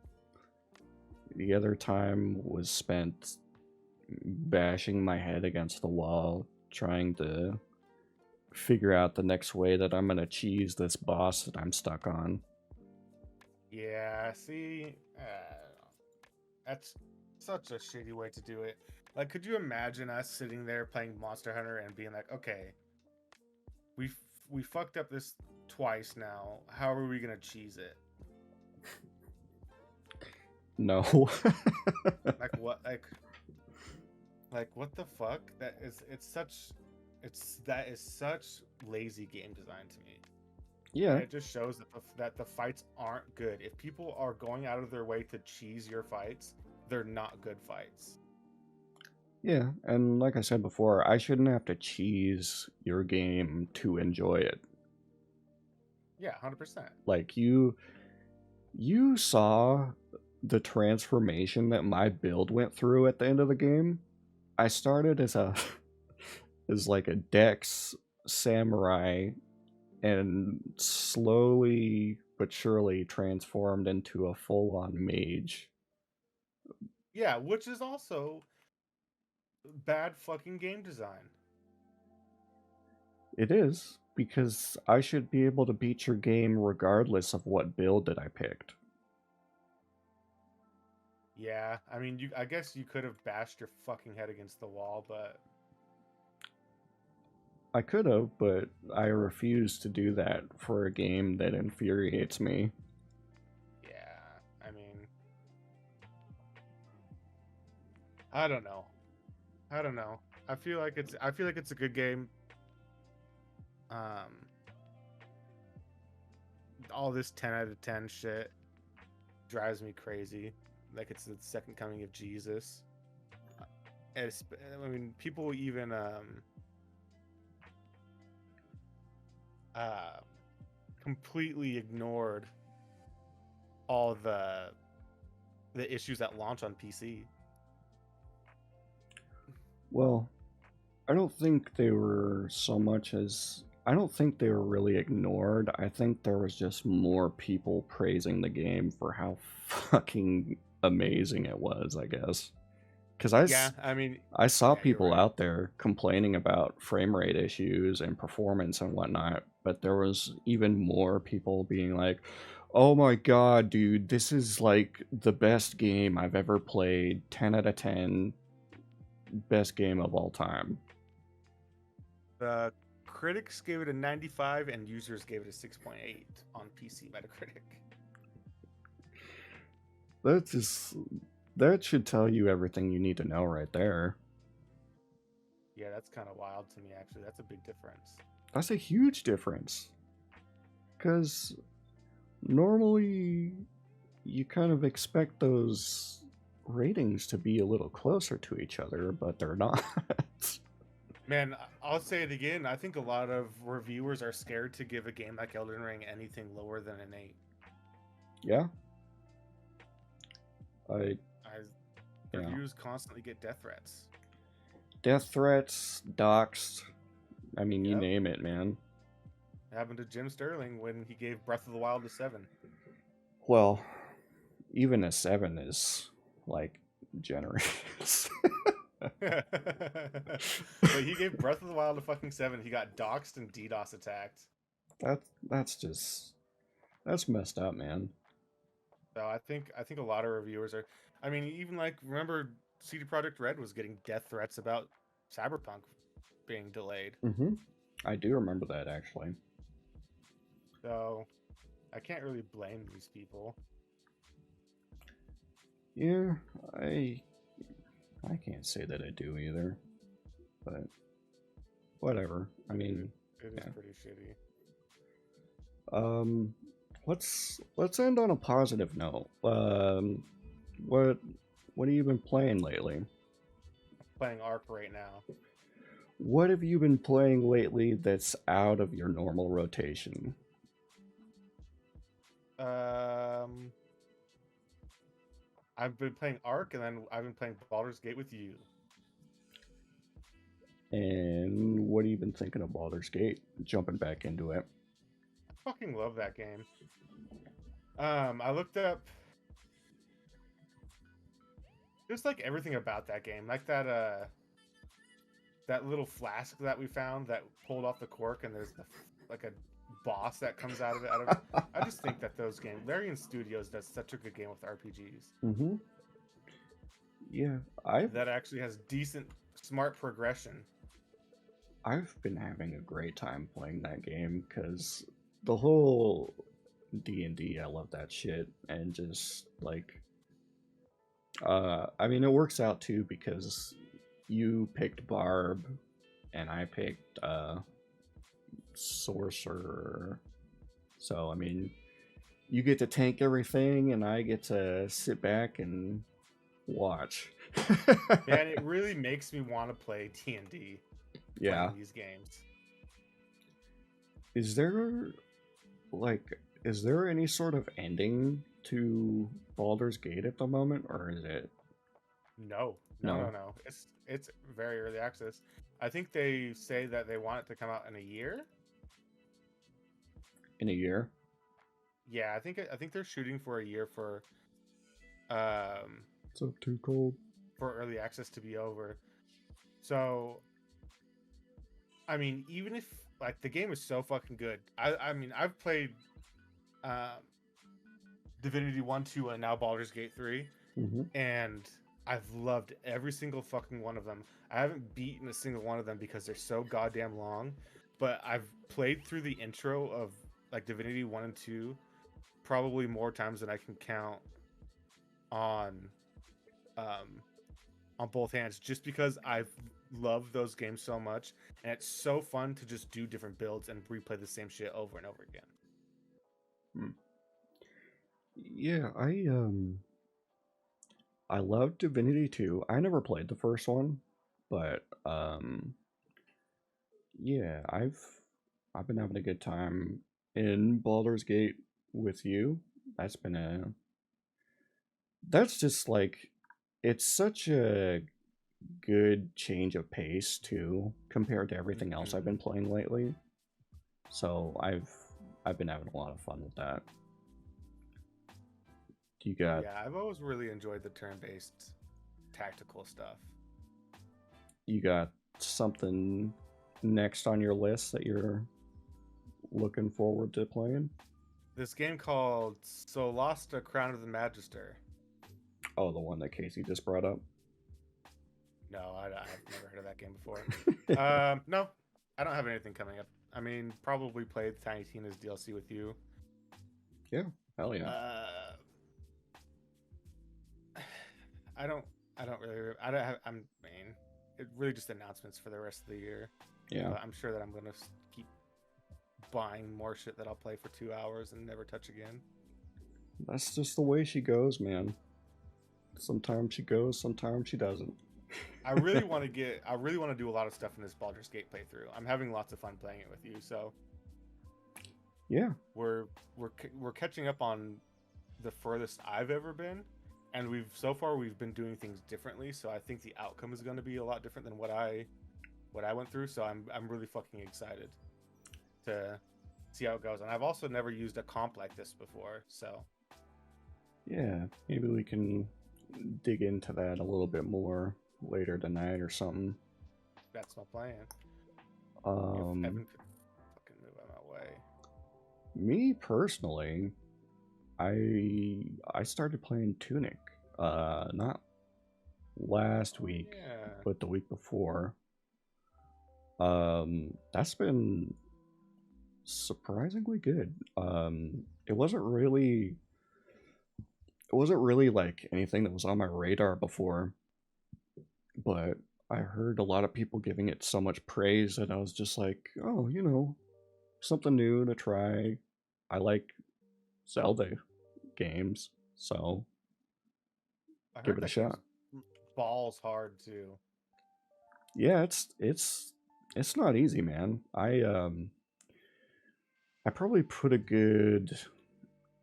The other time was spent bashing my head against the wall, trying to figure out the next way that I'm gonna cheese this boss that I'm stuck on. Yeah, see, that's such a shitty way to do it. Like, could you imagine us sitting there playing Monster Hunter and being like, okay, we we fucked up this twice now. How are we gonna cheese it? No. Like what? Like what the fuck? That is such lazy game design to me. And Yeah, it just shows that the fights aren't good. If people are going out of their way to cheese your fights, they're not good fights. yeah, and like I said before, I shouldn't have to cheese your game to enjoy it. Yeah, 100%. Like you saw the transformation that my build went through at the end of the game. I started as a as like a Dex samurai and slowly but surely transformed into a full-on mage. Yeah, which is also bad fucking game design. It is because I should be able to beat your game regardless of what build that I picked. Yeah, I mean, I guess you could have bashed your fucking head against the wall, but I could have, but I refuse to do that for a game that infuriates me. yeah, I mean, I don't know. I don't know. I feel like it's a good game. Um, all this 10 out of 10 shit drives me crazy. Like it's the second coming of Jesus. I mean, people even uh completely ignored all the issues that launch on PC. Well, I don't think they were so much as. I don't think they were really ignored. I think there was just more people praising the game for how fucking amazing it was, I guess. Because Yeah, I mean, I saw yeah, you're people right. out there complaining about frame rate issues and performance and whatnot, but there was even more people being like, "Oh my god, dude, this is like the best game I've ever played. 10 out of 10, best game of all time." The critics gave it a 95 and users gave it a 6.8 on PC Metacritic. That just that should tell you everything you need to know right there. Yeah, that's kind of wild to me actually. That's a big difference. That's a huge difference. Cuz normally you kind of expect those ratings to be a little closer to each other, but they're not. Man, I'll say it again. I think a lot of reviewers are scared to give a game like Elden Ring anything lower than an 8. Yeah, I I yeah. Reviews constantly get death threats. Death threats, doxed. I mean, you Yep. name it, man. It happened to Jim Sterling when he gave Breath of the Wild a 7. Well, even a 7 is like generous. But he gave Breath of the Wild a fucking 7. He got doxxed and DDoS attacked. That's just that's messed up, man. So I think a lot of reviewers are. I mean, even like remember CD Projekt Red was getting death threats about Cyberpunk being delayed. Mm-hmm. I do remember that actually. So I can't really blame these people. Yeah, I I can't say that I do either, but whatever. I mean, It is yeah. pretty shitty. Um, let's end on a positive note. What what have you been playing lately? Playing Arc right now. What have you been playing lately that's out of your normal rotation? Um, I've been playing Arc, and then I've been playing Baldur's Gate with you. And what have you been thinking of Baldur's Gate? Jumping back into it. I fucking love that game. I looked up just like everything about that game, like that that little flask that we found that pulled off the cork, and there's like a boss that comes out of it. I just think that those games, Larian Studios does such a good game with RPGs. Mm-hmm. Yeah, I've That actually has decent, smart progression. I've been having a great time playing that game because the whole D&D, I love that shit, and just like, I mean, it works out too because you picked Barb, and I picked Sorcerer. So I mean, you get to tank everything, and I get to sit back and watch. Man, it really makes me want to play D&D. Yeah. Playing these games. Is there like is there any sort of ending to Baldur's Gate at the moment, or is it No. no It's very early access. I think they say that they want it to come out in a year. in a year? Yeah, I think they're shooting for a year for It's up too cold. for early access to be over. So I mean, even if like the game is so fucking good. I mean, I've played Divinity 1, 2, and now Baldur's Gate 3, Mm-hmm. and I've loved every single fucking one of them. I haven't beaten a single one of them because they're so goddamn long, but I've played through the intro of like Divinity 1 and 2 probably more times than I can count on both hands, just because I've loved those games so much, and it's so fun to just do different builds and replay the same shit over and over again. Yeah, I love Divinity 2. I never played the first one, but yeah, I've been having a good time in Baldur's Gate with you. That's been a that's just like it's such a good change of pace too compared to everything else I've been playing lately. So I've been having a lot of fun with that. You got Yeah, I've always really enjoyed the turn-based tactical stuff. you got something next on your list that you're looking forward to playing? This game called Solasta Crown of the Magister. Oh, the one that Casey just brought up. No, I've never heard of that game before. No, I don't have anything coming up. I mean, probably played Tiny Tina's DLC with you. Yeah, hell yeah. I don't really. I don't have. I'm mean, it really just announcements for the rest of the year. Yeah, But I'm sure that I'm gonna keep buying more shit that I'll play for 2 hours and never touch again. that's just the way she goes, man. Sometimes she goes, sometimes she doesn't. I really want to do a lot of stuff in this Baldur's Gate playthrough. I'm having lots of fun playing it with you, so Yeah, we're catching up on the furthest I've ever been, and we've been doing things differently. So I think the outcome is going to be a lot different than what I went through. So I'm really fucking excited to see how it goes. And I've also never used a comp like this before, so yeah. Maybe we can dig into that a little bit more later tonight or something. that's my plan. If Um, Evan could fucking move out of my way. Me personally, I started playing Tunic. Not last week, Yeah. but the week before. That's been surprisingly good. It wasn't really like anything that was on my radar before, but I heard a lot of people giving it so much praise that I was just like, oh, something new to try. I like Zelda games, so I give heard it a that shot. game's balls hard too. Yeah, it's not easy, man. I probably put a good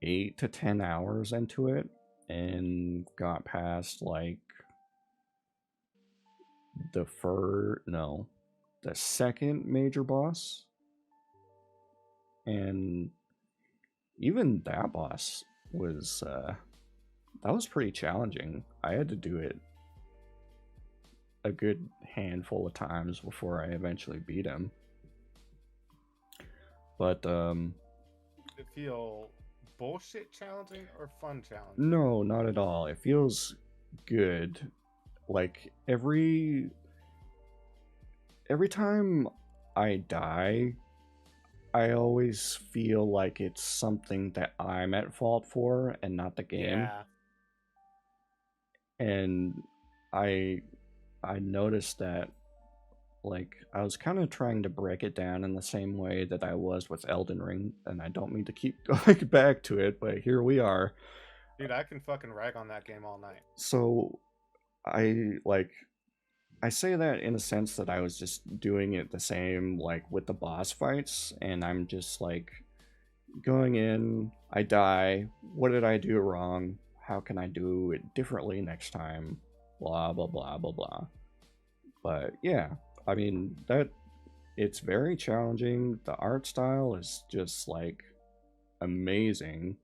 8 to 10 hours into it and got past like the second major boss, and even that boss was pretty challenging. I had to do it a good handful of times before I eventually beat him. But Does it feel bullshit challenging or fun challenging? no, not at all. It feels good. Like every time I die, I always feel like it's something that I'm at fault for and not the game. Yeah. And I I noticed that like I was kind of trying to break it down in the same way that I was with Elden Ring, and I don't mean to keep going back to it, but here we are. Dude, I can fucking rag on that game all night. So I like I say that in a sense that I was just doing it the same like with the boss fights, and I'm just like going in, I die, what did I do wrong? How can I do it differently next time? Blah blah blah blah blah. But yeah, I mean that it's very challenging. The art style is just like amazing.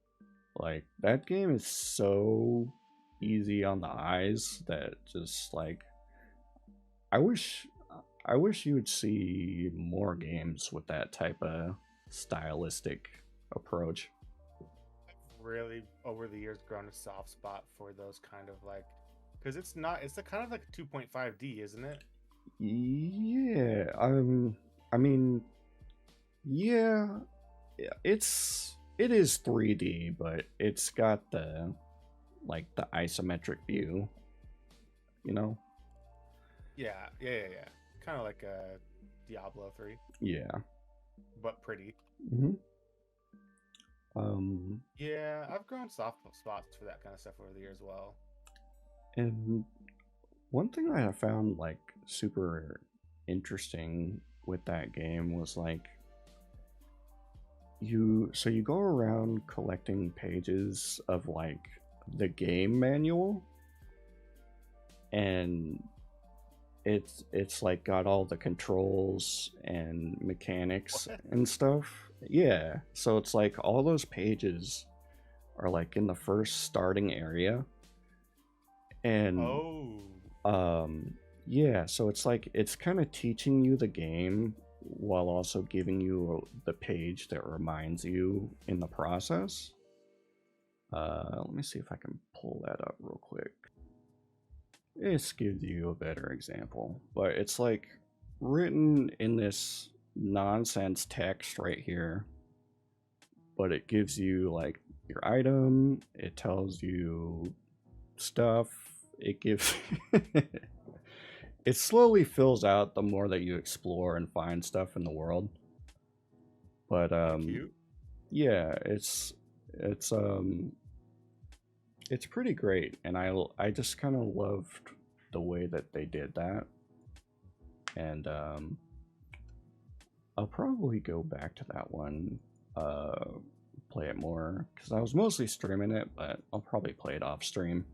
Like that game is so easy on the eyes that just like I wish I wish you would see more games with that type of stylistic approach. Really, over the years, grown a soft spot for those kind of like, because it's a kind of like 2.5D, isn't it? Yeah, I mean, yeah, it is 3D, but it's got the like the isometric view, you know? Yeah. Kind of like a Diablo 3, Yeah. but pretty. hmm Um, Yeah, I've grown soft spots for that kind of stuff over the years as well. and one thing that I found like super interesting with that game was like you go around collecting pages of like the game manual, and it's like got all the controls and mechanics What? and stuff. Yeah, so it's like all those pages are like in the first starting area, and Oh, um yeah, so it's like it's kind of teaching you the game while also giving you the page that reminds you in the process. Let me see if I can pull that up real quick. This gives you a better example, but it's like written in this nonsense text right here, but it gives you like your item, it tells you stuff, it gives it slowly fills out the more that you explore and find stuff in the world. But kind of cute. yeah, it's it's pretty great, and I just kind of loved the way that they did that. And I'll probably go back to that one, play it more because I was mostly streaming it, but I'll probably play it off stream.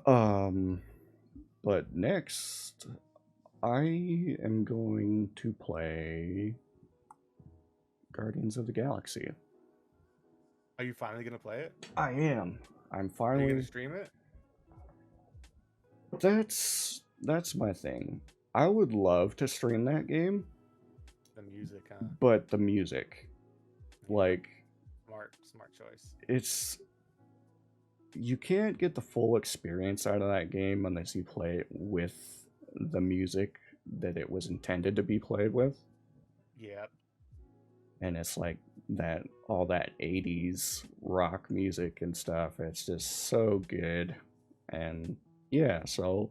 Um, but next, I am going to play Guardians of the Galaxy. Are you finally gonna play it? I am. I'm Are you gonna finally. stream it? That's my thing. I would love to stream that game, The music, huh? but the music, Yeah, like, smart choice. it's you can't get the full experience out of that game unless you play it with the music that it was intended to be played with. Yep. And it's like that all that 80s rock music and stuff. It's just so good. And yeah, so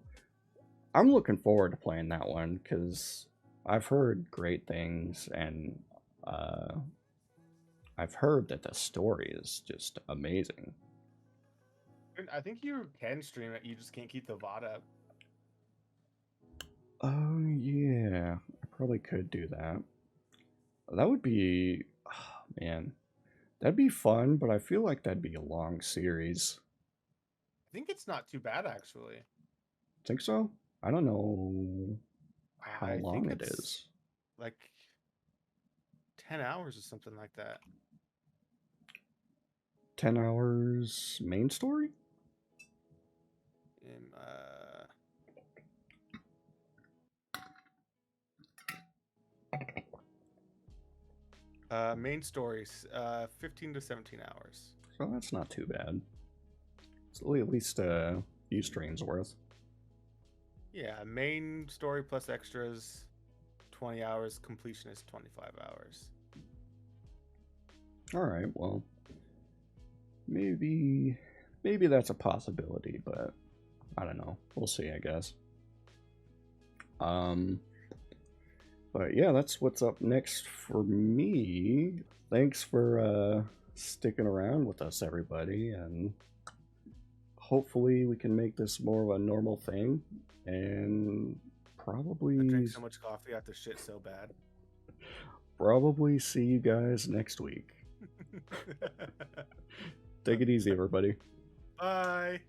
I'm looking forward to playing that one cuz I've heard great things, and uh I've heard that the story is just amazing. I think you can stream it. You just can't keep the VOD up. Oh yeah, I probably could do that. That would be, oh, man, that'd be fun, but I feel like that'd be a long series. I think it's not too bad actually. Think so? I don't know how I long think it it's is. like 10 hours or something like that. 10 hours main story? In, Main stories, 15 to 17 hours. So that's not too bad. It's at least a few streams worth. Yeah, main story plus extras, 20 hours. Completion is 25 hours. All right, well, maybe that's a possibility, but I don't know. We'll see, I guess. But yeah, that's what's up next for me. Thanks for sticking around with us, everybody, and hopefully we can make this more of a normal thing, and probably I drank so much coffee, I have to shit so bad. see you guys next week. Take it easy, everybody. Bye.